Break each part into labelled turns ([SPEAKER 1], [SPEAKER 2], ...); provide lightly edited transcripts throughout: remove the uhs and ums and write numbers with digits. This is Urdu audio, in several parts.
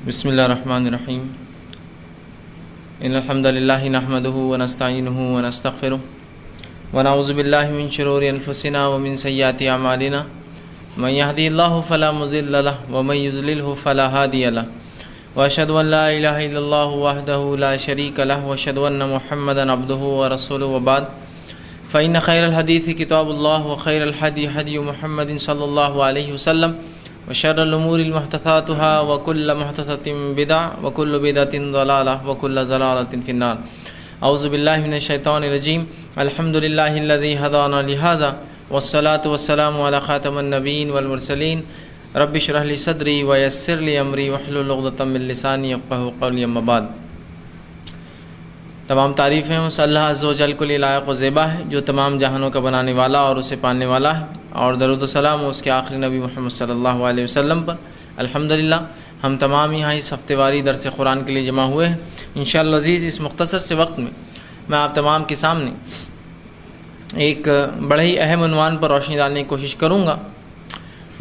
[SPEAKER 1] بسم اللہ الرحمن الرحیم ان الحمد للہ نحمده ونستعینه ونستغفره ونعوذ باللہ من شرور انفسنا ومن سیئات اعمالنا من يهدي الله فلا مضل له ومن يضلل فلا هادي له واشهد ان لا الہ الا اللہ وحدہ لا شریک له واشهد ان محمدا عبدہ ورسولہ وبعد فإن خیر الحدیث کتاب اللہ وخیر الحدی حدی محمد صلی اللہ علیہ وسلم وشر الامور محدثاتها وكل محدثة بدعة وكل بدعة ضلالة وكل ضلالة في النار اعوذ باللہ من الشیطان الرجیم الحمد للہ الذی هدانا لهذا والصلاة والسلام على خاتم النبیین والمرسلین رب اشرح لی صدری ویسر لی امری واحلل عقدۃ من لسانی یفقهوا قولی اما بعد۔ تمام تعریفیں اس اللہ عز و جل کو لیے لائق و زیبا ہے جو تمام جہانوں کا بنانے والا اور اسے پالنے والا ہے، اور درود و سلام اس کے آخری نبی محمد صلی اللہ علیہ وسلم پر۔ الحمدللہ ہم تمام یہاں اس ہفتے واری درس قرآن کے لیے جمع ہوئے ہیں۔ انشاءاللہ عزیز اس مختصر سے وقت میں آپ تمام کے سامنے ایک بڑے ہی اہم عنوان پر روشنی ڈالنے کی کوشش کروں گا۔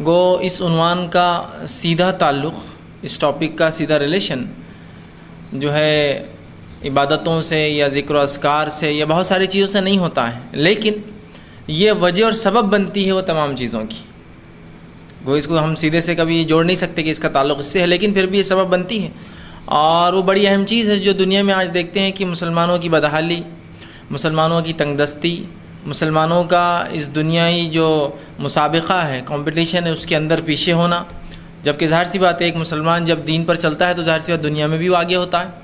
[SPEAKER 1] گو اس عنوان کا سیدھا تعلق، اس ٹاپک کا سیدھا ریلیشن جو ہے عبادتوں سے یا ذکر و اذکار سے یا بہت ساری چیزوں سے نہیں ہوتا ہے، لیکن یہ وجہ اور سبب بنتی ہے وہ تمام چیزوں کی۔ وہ اس کو ہم سیدھے سے کبھی جوڑ نہیں سکتے کہ اس کا تعلق اس سے ہے، لیکن پھر بھی یہ سبب بنتی ہے، اور وہ بڑی اہم چیز ہے جو دنیا میں آج دیکھتے ہیں کہ مسلمانوں کی بدحالی، مسلمانوں کی تنگ دستی، مسلمانوں کا اس دنیائی جو مسابقہ ہے، کمپٹیشن ہے، اس کے اندر پیچھے ہونا۔ جبکہ ظاہر سی بات ہے ایک مسلمان جب دین پر چلتا ہے تو ظاہر سی بات دنیا میں بھی وہ آگے ہوتا ہے۔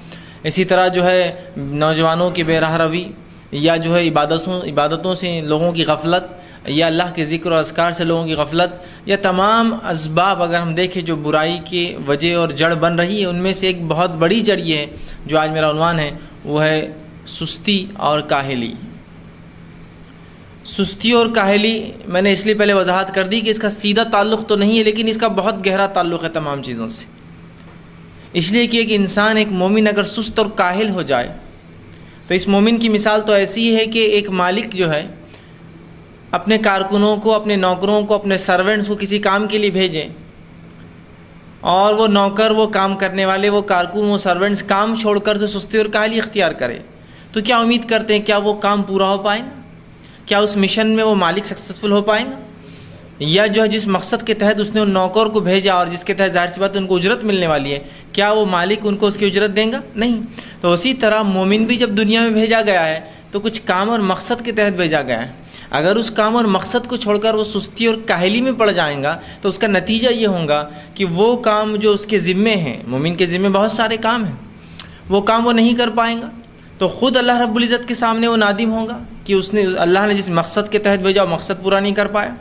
[SPEAKER 1] اسی طرح جو ہے نوجوانوں کی بے راہ روی یا جو ہے عبادتوں سے لوگوں کی غفلت، یا اللہ کے ذکر و اذکار سے لوگوں کی غفلت، یا تمام اسباب اگر ہم دیکھیں جو برائی کی وجہ اور جڑ بن رہی ہے، ان میں سے ایک بہت بڑی جڑ یہ ہے جو آج میرا عنوان ہے، وہ ہے سستی اور کاہلی۔ سستی اور کاہلی میں نے اس لیے پہلے وضاحت کر دی کہ اس کا سیدھا تعلق تو نہیں ہے، لیکن اس کا بہت گہرا تعلق ہے تمام چیزوں سے۔ اس لیے کہ ایک انسان، ایک مومن اگر سست اور کاہل ہو جائے تو اس مومن کی مثال تو ایسی ہے کہ ایک مالک جو ہے اپنے کارکنوں کو، اپنے نوکروں کو، اپنے سرونٹس کو کسی کام کے لیے بھیجیں، اور وہ نوکر، وہ کام کرنے والے، وہ کارکن، وہ سرونٹس کام چھوڑ کر سے سستی اور کاہلی اختیار کرے، تو کیا امید کرتے ہیں کیا وہ کام پورا ہو پائے گا؟ کیا اس مشن میں وہ مالک سکسیسفل ہو پائیں گا؟ یا جو ہے جس مقصد کے تحت اس نے ان نوکر کو بھیجا اور جس کے تحت ظاہر سی بات ان کو اجرت ملنے والی ہے، کیا وہ مالک ان کو اس کی اجرت دیں گا؟ نہیں۔ تو اسی طرح مومن بھی جب دنیا میں بھیجا گیا ہے تو کچھ کام اور مقصد کے تحت بھیجا گیا ہے۔ اگر اس کام اور مقصد کو چھوڑ کر وہ سستی اور کاہلی میں پڑ جائیں گا تو اس کا نتیجہ یہ ہوگا کہ وہ کام جو اس کے ذمے ہیں، مومن کے ذمے بہت سارے کام ہیں، وہ کام وہ نہیں کر پائیں گا، تو خود اللہ رب العزت کے سامنے وہ نادم ہوگا کہ اس نے، اللہ نے جس مقصد کے تحت بھیجا وہ مقصد پورا نہیں کر پایا۔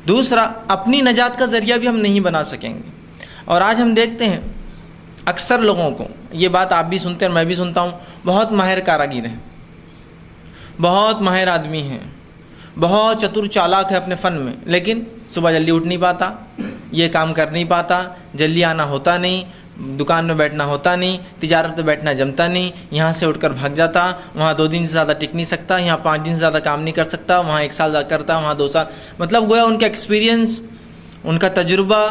[SPEAKER 1] دوسرا، اپنی نجات کا ذریعہ بھی ہم نہیں بنا سکیں گے۔ اور آج ہم دیکھتے ہیں اکثر لوگوں کو، یہ بات آپ بھی سنتے ہیں اور میں بھی سنتا ہوں، بہت ماہر کاراگر ہیں، بہت ماہر آدمی ہیں، بہت چتر چالاک ہے اپنے فن میں، لیکن صبح جلدی اٹھ نہیں پاتا، یہ کام کر نہیں پاتا، جلدی آنا ہوتا نہیں، دکان میں بیٹھنا ہوتا نہیں، تجارت میں بیٹھنا جمتا نہیں، یہاں سے اٹھ کر بھاگ جاتا، وہاں 2 دن سے زیادہ ٹک نہیں سکتا، یہاں 5 دن سے زیادہ کام نہیں کر سکتا، وہاں 1 سال کرتا، وہاں 2 سال، مطلب گویا ان کا ایکسپیرینس، ان کا تجربہ،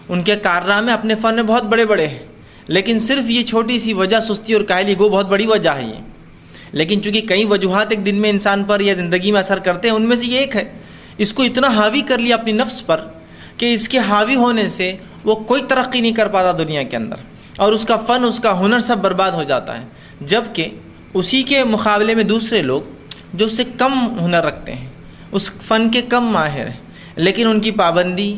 [SPEAKER 1] ان کے کارنامے اپنے فن میں بہت بڑے بڑے ہیں، لیکن صرف یہ چھوٹی سی وجہ سستی اور کاہلی، گو بہت بڑی وجہ ہے یہ، لیکن چونکہ کئی وجوہات ایک دن میں انسان پر یا زندگی میں اثر کرتے ہیں، ان میں سے یہ ایک ہے، اس کو اتنا حاوی کر لیا اپنی نفس پر کہ اس کے حاوی ہونے سے وہ کوئی ترقی نہیں کر پاتا دنیا کے اندر، اور اس کا فن، اس کا ہنر سب برباد ہو جاتا ہے۔ جبکہ اسی کے مقابلے میں دوسرے لوگ جو اس سے کم ہنر رکھتے ہیں، اس فن کے کم ماہر ہیں، لیکن ان کی پابندی،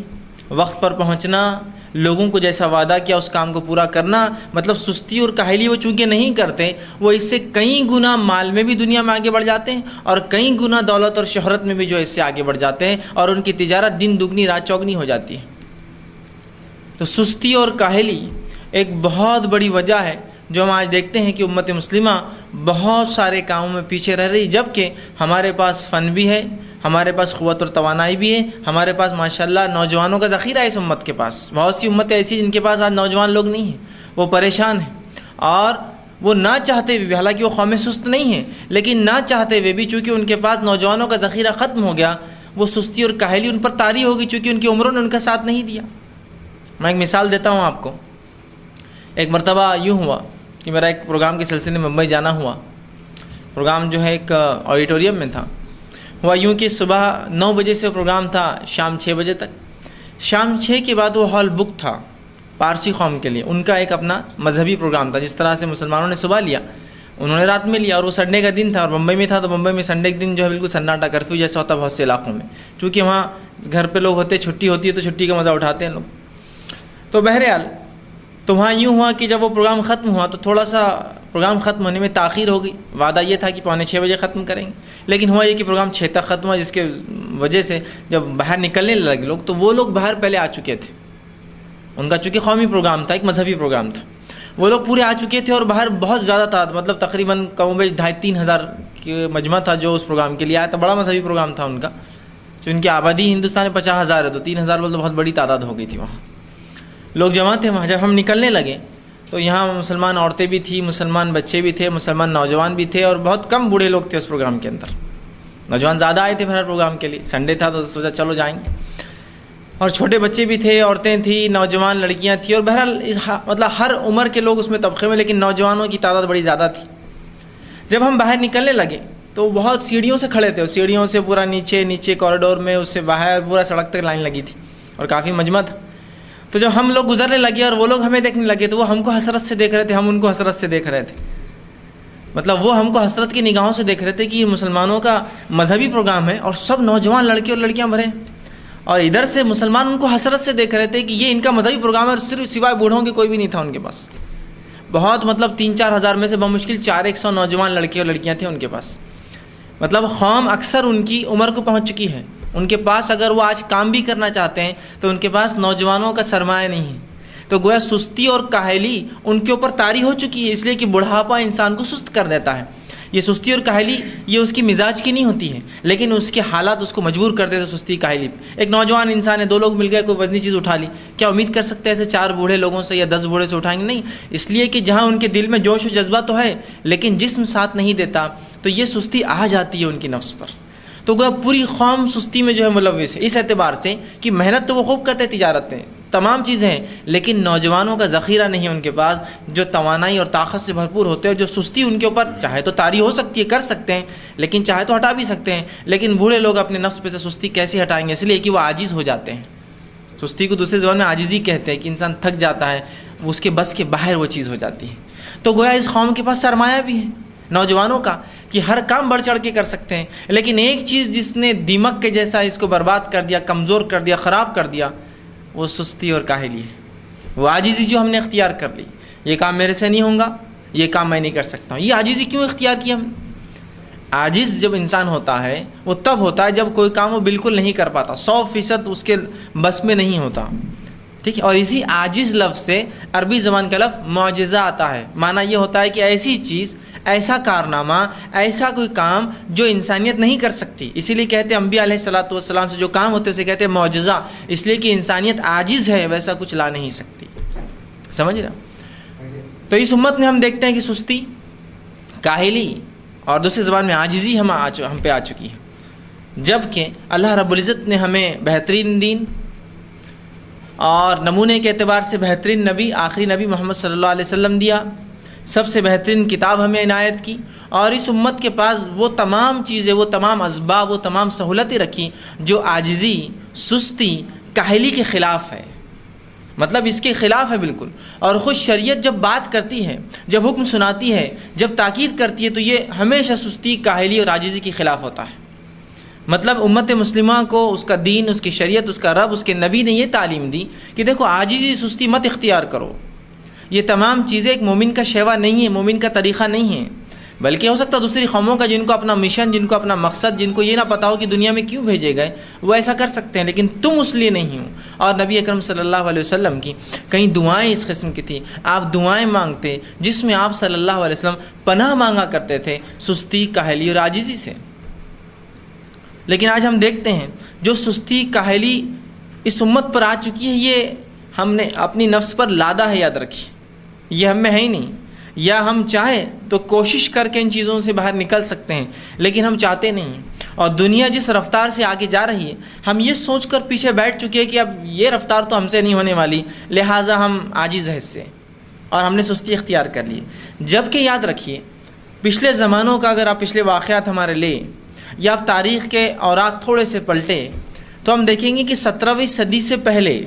[SPEAKER 1] وقت پر پہنچنا، لوگوں کو جیسا وعدہ کیا اس کام کو پورا کرنا، مطلب سستی اور کاہلی وہ چونکہ نہیں کرتے، وہ اس سے کئی گنا مال میں بھی دنیا میں آگے بڑھ جاتے ہیں، اور کئی گنا دولت اور شہرت میں بھی جو اس سے آگے بڑھ جاتے ہیں، اور ان کی تجارت دن دگنی رات چوگنی ہو جاتی ہے۔ تو سستی اور کاہلی ایک بہت بڑی وجہ ہے جو ہم آج دیکھتے ہیں کہ امت مسلمہ بہت سارے کاموں میں پیچھے رہ رہی، جبکہ ہمارے پاس فن بھی ہے، ہمارے پاس قوت اور توانائی بھی ہے، ہمارے پاس ماشاءاللہ نوجوانوں کا ذخیرہ ہے اس امت کے پاس۔ بہت سی امتیں ایسی جن کے پاس آج نوجوان لوگ نہیں ہیں، وہ پریشان ہیں، اور وہ نہ چاہتے ہوئے بھی، حالانکہ وہ قوم سست نہیں ہیں، لیکن نہ چاہتے ہوئے بھی چونکہ ان کے پاس نوجوانوں کا ذخیرہ ختم ہو گیا، وہ سستی اور کاہلی ان پر طاری ہوگی چونکہ ان کی عمروں نے ان کا ساتھ نہیں دیا۔ میں ایک مثال دیتا ہوں آپ کو ایک مرتبہ یوں ہوا کہ میرا ایک پروگرام کے سلسلے میں ممبئی جانا ہوا. پروگرام جو ہے ایک آڈیٹوریم میں تھا. ہوا یوں کہ صبح 9 بجے سے پروگرام تھا شام 6 بجے تک. شام 6 کے بعد وہ ہال بک تھا پارسی قوم کے لیے. ان کا ایک اپنا مذہبی پروگرام تھا. جس طرح سے مسلمانوں نے صبح لیا انہوں نے رات میں لیا, اور وہ سنڈے کا دن تھا اور ممبئی میں تھا, تو ممبئی میں سنڈے کے دن جو ہے بالکل سناٹا, کرفیو جیسا ہوتا ہے بہت سے علاقوں میں, چونکہ وہاں گھر پہ لوگ ہوتے, چھٹی ہوتی ہے تو چھٹی کا مزہ اٹھاتے ہیں لوگ. تو بہرحال تو وہاں یوں ہوا کہ جب وہ پروگرام ختم ہوا تو تھوڑا سا پروگرام ختم ہونے میں تاخیر ہو گئی. وعدہ یہ تھا کہ 5:45 بجے ختم کریں گے, لیکن ہوا یہ کہ پروگرام 6 تک ختم ہوا, جس کے وجہ سے جب باہر نکلنے لگے لوگ تو وہ لوگ باہر پہلے آ چکے تھے. ان کا چونکہ قومی پروگرام تھا, ایک مذہبی پروگرام تھا, وہ لوگ پورے آ چکے تھے اور باہر بہت زیادہ تھا, مطلب تقریباً کم و بیش 2,500-3 ہزار کے مجمع تھا جو اس پروگرام کے لیے آیا تھا. بڑا مذہبی پروگرام تھا ان کا. جو ان کی آبادی ہندوستان میں 50,000 ہے, تو 3,000 بولتے بہت بڑی تعداد ہو گئی تھی. وہاں لوگ جمع تھے. وہاں جب ہم نکلنے لگے تو یہاں مسلمان عورتیں بھی تھیں, مسلمان بچے بھی تھے, مسلمان نوجوان بھی تھے, اور بہت کم بوڑھے لوگ تھے اس پروگرام کے اندر. نوجوان زیادہ آئے تھے ہر پروگرام کے لیے, سنڈے تھا تو سوچا چلو جائیں گے. اور چھوٹے بچے بھی تھے, عورتیں تھیں, نوجوان لڑکیاں تھیں, اور بہرحال مطلب ہر عمر کے لوگ اس میں طبقے میں, لیکن نوجوانوں کی تعداد بڑی زیادہ تھی. جب ہم باہر نکلنے لگے تو بہت سیڑھیوں سے کھڑے تھے, اور سیڑھیوں سے پورا نیچے کوریڈور میں, اس سے باہر پورا سڑک تک لائن لگی تھی اور کافی مجمع تھا. تو جب ہم لوگ گزرنے لگے اور وہ لوگ ہمیں دیکھنے لگے تو وہ ہم کو حسرت سے دیکھ رہے تھے, ہم ان کو حسرت سے دیکھ رہے تھے. مطلب وہ ہم کو حسرت کی نگاہوں سے دیکھ رہے تھے کہ یہ مسلمانوں کا مذہبی پروگرام ہے اور سب نوجوان لڑکے اور لڑکیاں بھرے, اور ادھر سے مسلمان ان کو حسرت سے دیکھ رہے تھے کہ یہ ان کا مذہبی پروگرام ہے, اور صرف سوائے بوڑھوں کے کوئی بھی نہیں تھا ان کے پاس. بہت مطلب 3-4 ہزار میں سے بمشکل 400 نوجوان لڑکے اور لڑکیاں تھے ان کے پاس. مطلب قوم اکثر ان کی عمر کو پہنچ چکی ہے. ان کے پاس اگر وہ آج کام بھی کرنا چاہتے ہیں تو ان کے پاس نوجوانوں کا سرمایہ نہیں ہے. تو گویا سستی اور کاہلی ان کے اوپر طاری ہو چکی ہے, اس لیے کہ بڑھاپا انسان کو سست کر دیتا ہے. یہ سستی اور کاہلی یہ اس کی مزاج کی نہیں ہوتی ہے, لیکن اس کے حالات اس کو مجبور کر دیتے سستی کاہلی. ایک نوجوان انسان ہے, 2 لوگ مل گئے, کوئی وزنی چیز اٹھا لی, کیا امید کر سکتے ہیں ایسے 4 بوڑھے لوگوں سے یا 10 بوڑھے سے اٹھائیں گے؟ نہیں, اس لیے کہ جہاں ان کے دل میں جوش و جذبہ تو ہے لیکن جسم ساتھ نہیں دیتا, تو یہ سستی آ جاتی ہے ان کی نفس پر. تو گویا پوری قوم سستی میں جو ہے ملوث ہے, اس اعتبار سے کہ محنت تو وہ خوب کرتے, تجارت ہیں, تمام چیزیں ہیں, لیکن نوجوانوں کا ذخیرہ نہیں ہے ان کے پاس جو توانائی اور طاقت سے بھرپور ہوتے ہیں. جو سستی ان کے اوپر چاہے تو طاری ہو سکتی ہے, کر سکتے ہیں, لیکن چاہے تو ہٹا بھی سکتے ہیں, لیکن بوڑھے لوگ اپنے نفس پہ سے سستی کیسے ہٹائیں گے؟ اس لیے کہ وہ عاجز ہو جاتے ہیں. سستی کو دوسری زبان میں عاجزی کہتے ہیں, کہ انسان تھک جاتا ہے, اس کے بس کے باہر وہ چیز ہو جاتی ہے. تو گویا اس قوم کے پاس سرمایہ بھی ہے نوجوانوں کا کہ ہر کام بڑھ چڑھ کے کر سکتے ہیں, لیکن ایک چیز جس نے دیمک کے جیسا اس کو برباد کر دیا, کمزور کر دیا, خراب کر دیا, وہ سستی اور کاہلی ہے. وہ عاجزی جو ہم نے اختیار کر لی, یہ کام میرے سے نہیں ہوگا, یہ کام میں نہیں کر سکتا ہوں. یہ عاجزی کیوں اختیار کی ہم نے؟ عاجز جب انسان ہوتا ہے وہ تب ہوتا ہے جب کوئی کام وہ بالکل نہیں کر پاتا, 100% اس کے بس میں نہیں ہوتا. ٹھیک ہے, اور اسی عاجز لفظ سے عربی زبان کا لفظ معجزہ آتا ہے. معنی یہ ہوتا ہے کہ ایسی چیز, ایسا کارنامہ, ایسا کوئی کام جو انسانیت نہیں کر سکتی. اسی لیے کہتے ہیں انبیاء علیہ الصلوۃ والسلام سے جو کام ہوتے ہیں اسے کہتے ہیں معجزہ, اس لیے کہ انسانیت عاجز ہے, ویسا کچھ لا نہیں سکتی. سمجھ رہے؟ تو اس امت میں ہم دیکھتے ہیں کہ سستی, کاہلی اور دوسری زبان میں عاجزی ہم پہ آ چکی ہے, جبکہ اللہ رب العزت نے ہمیں بہترین دین اور نمونے کے اعتبار سے بہترین نبی, آخری نبی محمد صلی اللہ علیہ وسلم دیا, سب سے بہترین کتاب ہمیں عنایت کی, اور اس امت کے پاس وہ تمام چیزیں, وہ تمام اسباب, وہ تمام سہولتیں رکھی جو عاجزی, سستی, کاہلی کے خلاف ہے. مطلب اس کے خلاف ہے بالکل. اور خود شریعت جب بات کرتی ہے, جب حکم سناتی ہے, جب تاکید کرتی ہے, تو یہ ہمیشہ سستی, کاہلی اور عاجزی کے خلاف ہوتا ہے. مطلب امت مسلمہ کو اس کا دین, اس کی شریعت, اس کا رب, اس کے نبی نے یہ تعلیم دی کہ دیکھو عاجزی, سستی مت اختیار کرو. یہ تمام چیزیں ایک مومن کا شیوا نہیں ہے, مومن کا طریقہ نہیں ہے. بلکہ ہو سکتا ہے دوسری قوموں کا, جن کو اپنا مشن, جن کو اپنا مقصد, جن کو یہ نہ پتا ہو کہ دنیا میں کیوں بھیجے گئے, وہ ایسا کر سکتے ہیں, لیکن تم اس لیے نہیں ہو. اور نبی اکرم صلی اللہ علیہ وسلم کی کئی دعائیں اس قسم کی تھیں. آپ دعائیں مانگتے جس میں آپ صلی اللہ علیہ وسلم پناہ مانگا کرتے تھے سستی, کاہلی اور عاجزی سے. لیکن آج ہم دیکھتے ہیں جو سستی, کاہلی اس امت پر آ چکی ہے, یہ ہم نے اپنی نفس پر لادا ہے, یاد رکھیے. یہ ہم میں ہے ہی نہیں. یا ہم چاہیں تو کوشش کر کے ان چیزوں سے باہر نکل سکتے ہیں, لیکن ہم چاہتے نہیں. اور دنیا جس رفتار سے آگے جا رہی ہے, ہم یہ سوچ کر پیچھے بیٹھ چکے ہیں کہ اب یہ رفتار تو ہم سے نہیں ہونے والی, لہٰذا ہم عاجز ہیں اس سے. اور ہم نے سستی اختیار کر لی. جبکہ یاد رکھیے پچھلے زمانوں کا اگر آپ پچھلے واقعات ہمارے لیں یا آپ تاریخ کے اوراق تھوڑے سے پلٹیں تو ہم دیکھیں گے کہ 17ویں صدی سے پہلے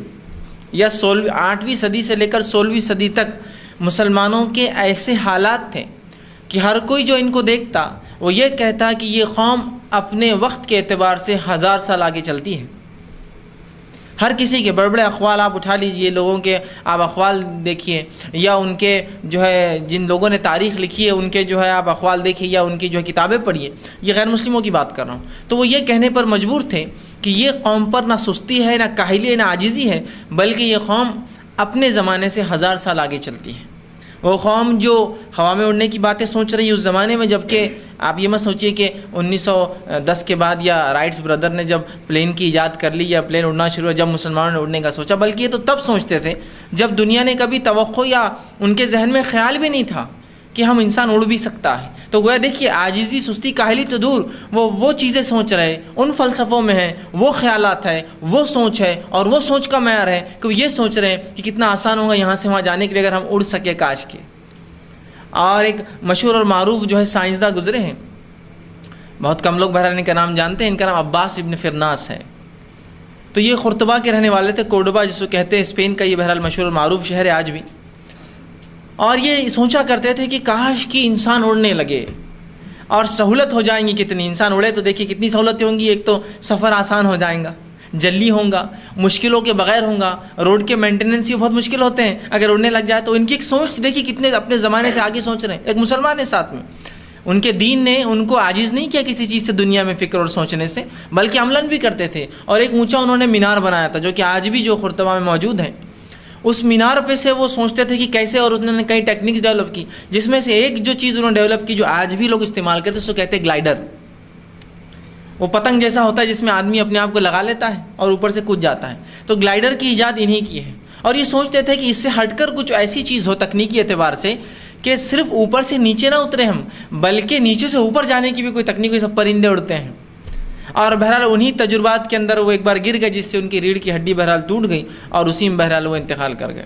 [SPEAKER 1] یا 8ویں صدی سے لے کر 16ویں صدی تک مسلمانوں کے ایسے حالات تھے کہ ہر کوئی جو ان کو دیکھتا وہ یہ کہتا کہ یہ قوم اپنے وقت کے اعتبار سے 1000 سال آگے چلتی ہے. ہر کسی کے بڑے بڑے اقوال آپ اٹھا لیجئے، لوگوں کے آپ اقوال دیکھیے، یا ان کے جو ہے جن لوگوں نے تاریخ لکھی ہے ان کے جو ہے آپ اقوال دیکھیے یا ان کی جو ہے کتابیں پڑھیے. یہ غیر مسلموں کی بات کر رہا ہوں. تو وہ یہ کہنے پر مجبور تھے کہ یہ قوم پر نہ سستی ہے، نہ کاہلی ہے، نہ عاجزی ہے، بلکہ یہ قوم اپنے زمانے سے 1000 سال آگے چلتی ہے. وہ قوم جو ہوا میں اڑنے کی باتیں سوچ رہی اس زمانے میں، جبکہ آپ یہ مت سوچیے کہ 1910 کے بعد یا رائٹس بردر نے جب پلین کی ایجاد کر لی یا پلین اڑنا شروع ہوا جب مسلمانوں نے اڑنے کا سوچا، بلکہ یہ تو تب سوچتے تھے جب دنیا نے کبھی توقع یا ان کے ذہن میں خیال بھی نہیں تھا کہ ہم انسان اڑ بھی سکتا ہے. تو گویا دیکھیے عاجزی، سستی، کاہلی تو دور، وہ چیزیں سوچ رہے، ان فلسفوں میں ہیں، وہ خیالات ہے، وہ سوچ ہے، اور وہ سوچ کا معیار ہے کہ وہ یہ سوچ رہے ہیں کہ کتنا آسان ہوگا یہاں سے وہاں جانے کے لیے اگر ہم اڑ سکے کاش کے. اور ایک مشہور اور معروف جو ہے سائنسداں گزرے ہیں، بہت کم لوگ بہرحال ان کا نام جانتے ہیں، ان کا نام عباس ابن فرناس ہے. تو یہ قرطبہ کے رہنے والے تھے، کورڈوبا جس کو کہتے ہیں، اسپین کا یہ بہرحال مشہور اور معروف شہر ہے آج بھی. اور یہ سوچا کرتے تھے کہ کاش کہ انسان اڑنے لگے اور سہولت ہو جائیں گی کتنی. انسان اڑے تو دیکھیے کتنی سہولتیں ہوں گی. ایک تو سفر آسان ہو جائیں گا، جلدی ہوں گا، مشکلوں کے بغیر ہوں گا، روڈ کے مینٹیننس یہ بہت مشکل ہوتے ہیں اگر اڑنے لگ جائے تو. ان کی ایک سوچ دیکھیے کتنے اپنے زمانے سے آگے سوچ رہے ہیں. ایک مسلمان ہے ساتھ میں، ان کے دین نے ان کو عاجز نہیں کیا کسی چیز سے دنیا میں فکر اور سوچنے سے، بلکہ عملاً بھی کرتے تھے. اور ایک اونچا انہوں نے مینار بنایا تھا جو کہ آج بھی جو قرطبہ میں موجود ہے. اس مینار پہ سے وہ سوچتے تھے کہ کیسے، اور انہوں نے کئی ٹیکنیکس ڈیولپ کی، جس میں سے ایک جو چیز انہوں نے ڈیولپ کی جو آج بھی لوگ استعمال کرتے ہیں اس کو کہتے ہیں گلائڈر. وہ پتنگ جیسا ہوتا ہے جس میں آدمی اپنے آپ کو لگا لیتا ہے اور اوپر سے کود جاتا ہے. تو گلائڈر کی ایجاد انہی کی ہے. اور یہ سوچتے تھے کہ اس سے ہٹ کر کچھ ایسی چیز ہو تکنیکی اعتبار سے کہ صرف اوپر سے نیچے نہ اترے ہم، بلکہ نیچے سے اوپر جانے کی بھی کوئی تکنیک ہوئی. سب پرندے اڑتے ہیں. اور بہرحال انہی تجربات کے اندر وہ ایک بار گر گئے جس سے ان کی ریڑھ کی ہڈی بہرحال ٹوٹ گئی اور اسی میں بہرحال وہ انتقال کر گئے.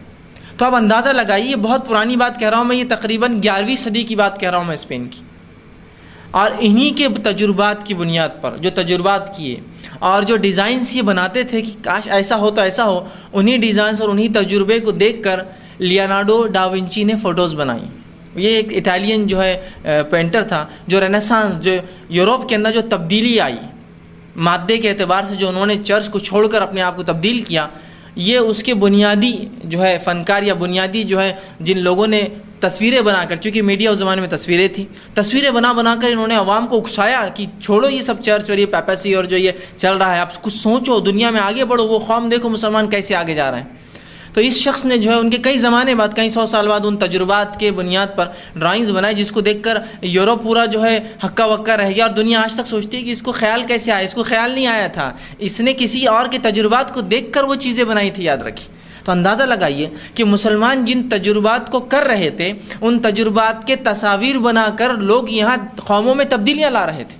[SPEAKER 1] تو آپ اندازہ لگائیے، یہ بہت پرانی بات کہہ رہا ہوں میں، یہ تقریباً 11ویں صدی کی بات کہہ رہا ہوں میں اسپین کی. اور انہی کے تجربات کی بنیاد پر جو تجربات کیے اور جو ڈیزائنس یہ بناتے تھے کہ کاش ایسا ہو تو ایسا ہو، انہی ڈیزائنس اور انہی تجربے کو دیکھ کر لیونارڈو ڈا ونچی نے فوٹوز بنائیں. یہ ایک اٹالین جو ہے پینٹر تھا جو رینیسانس، جو یوروپ کے اندر جو تبدیلی آئی مادے کے اعتبار سے، جو انہوں نے چرچ کو چھوڑ کر اپنے آپ کو تبدیل کیا، یہ اس کے بنیادی جو ہے فنکار یا بنیادی جو ہے جن لوگوں نے تصویریں بنا کر، چونکہ میڈیا اس زمانے میں تصویریں تھیں، تصویریں بنا کر انہوں نے عوام کو اکسایا کہ چھوڑو یہ سب چرچ اور یہ پیپیسی اور جو یہ چل رہا ہے، آپ کچھ سوچو، دنیا میں آگے بڑھو. وہ قوم دیکھو مسلمان کیسے آگے جا رہے ہیں. تو اس شخص نے جو ہے ان کے کئی زمانے بعد، کئی 100 سال بعد ان تجربات کے بنیاد پر ڈرائنگز بنائی جس کو دیکھ کر یوروپ پورا جو ہے ہکا وکا رہ گیا. اور دنیا آج تک سوچتی ہے کہ اس کو خیال کیسے آیا. اس کو خیال نہیں آیا تھا، اس نے کسی اور کے تجربات کو دیکھ کر وہ چیزیں بنائی تھی. یاد رکھیے. تو اندازہ لگائیے کہ مسلمان جن تجربات کو کر رہے تھے ان تجربات کے تصاویر بنا کر لوگ یہاں قوموں میں تبدیلیاں لا رہے تھے.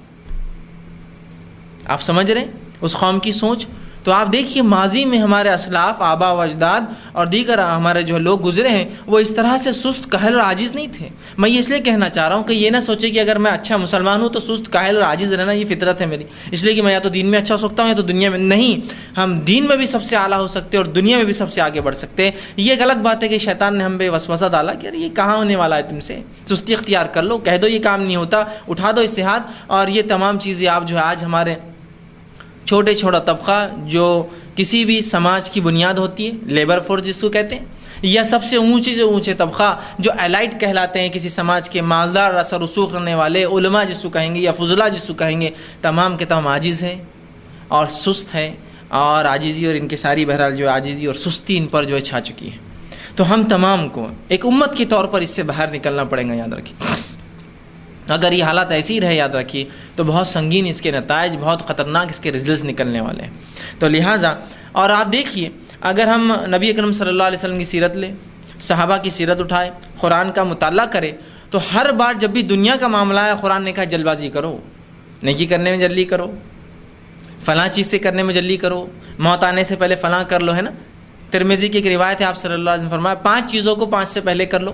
[SPEAKER 1] آپ سمجھ رہے ہیں اس قوم کی سوچ. تو آپ دیکھیے ماضی میں ہمارے اسلاف، آبا و اجداد اور دیگر ہمارے جو لوگ گزرے ہیں وہ اس طرح سے سست، کاہل اور عاجز نہیں تھے. میں اس لیے کہنا چاہ رہا ہوں کہ یہ نہ سوچے کہ اگر میں اچھا مسلمان ہوں تو سست، کاہل اور عاجز رہنا یہ فطرت ہے میری، اس لیے کہ میں یا تو دین میں اچھا ہو سکتا ہوں یا تو دنیا میں نہیں. ہم دین میں بھی سب سے اعلیٰ ہو سکتے اور دنیا میں بھی سب سے آگے بڑھ سکتے ہیں. یہ غلط بات ہے کہ شیطان نے ہم پہ وسوسہ ڈالا کہ یہ کہاں ہونے والا ہے، تم سے سستی اختیار کر لو، کہہ دو یہ کام نہیں ہوتا، اٹھا دو اس سے ہاتھ. اور یہ تمام چیزیں آپ جو ہے آج ہمارے چھوٹا طبقہ جو کسی بھی سماج کی بنیاد ہوتی ہے، لیبر فورس جس کو کہتے ہیں، یا سب سے اونچے سے اونچے طبقہ جو ایلائٹ کہلاتے ہیں کسی سماج کے، مالدار اثر رسوخ کرنے والے، علماء جس کو کہیں گے یا فضلاء جس کو کہیں گے، تمام کے تمام عاجز ہیں اور سست ہے. اور عاجزی اور ان کے ساری بہرحال جو عاجزی اور سستی ان پر جو ہے چھا چکی ہے. تو ہم تمام کو ایک امت کے طور پر اس سے باہر نکلنا پڑے گا. یاد رکھیے اگر یہ حالات ایسی رہے، یاد رکھیے تو بہت سنگین اس کے نتائج، بہت خطرناک اس کے رزلٹس نکلنے والے ہیں. تو لہٰذا اور آپ دیکھیے اگر ہم نبی اکرم صلی اللہ علیہ وسلم کی سیرت لیں، صحابہ کی سیرت اٹھائے، قرآن کا مطالعہ کرے، تو ہر بار جب بھی دنیا کا معاملہ ہے قرآن نے کہا جلد بازی کرو، نیکی کرنے میں جلدی کرو، فلاں چیز سے کرنے میں جلدی کرو، موت آنے سے پہلے فلاں کر لو، ہے نا. ترمذی کی ایک روایت ہے، آپ صلی اللہ علیہ وسلم فرمایا 5 چیزوں کو 5 سے پہلے کر لو.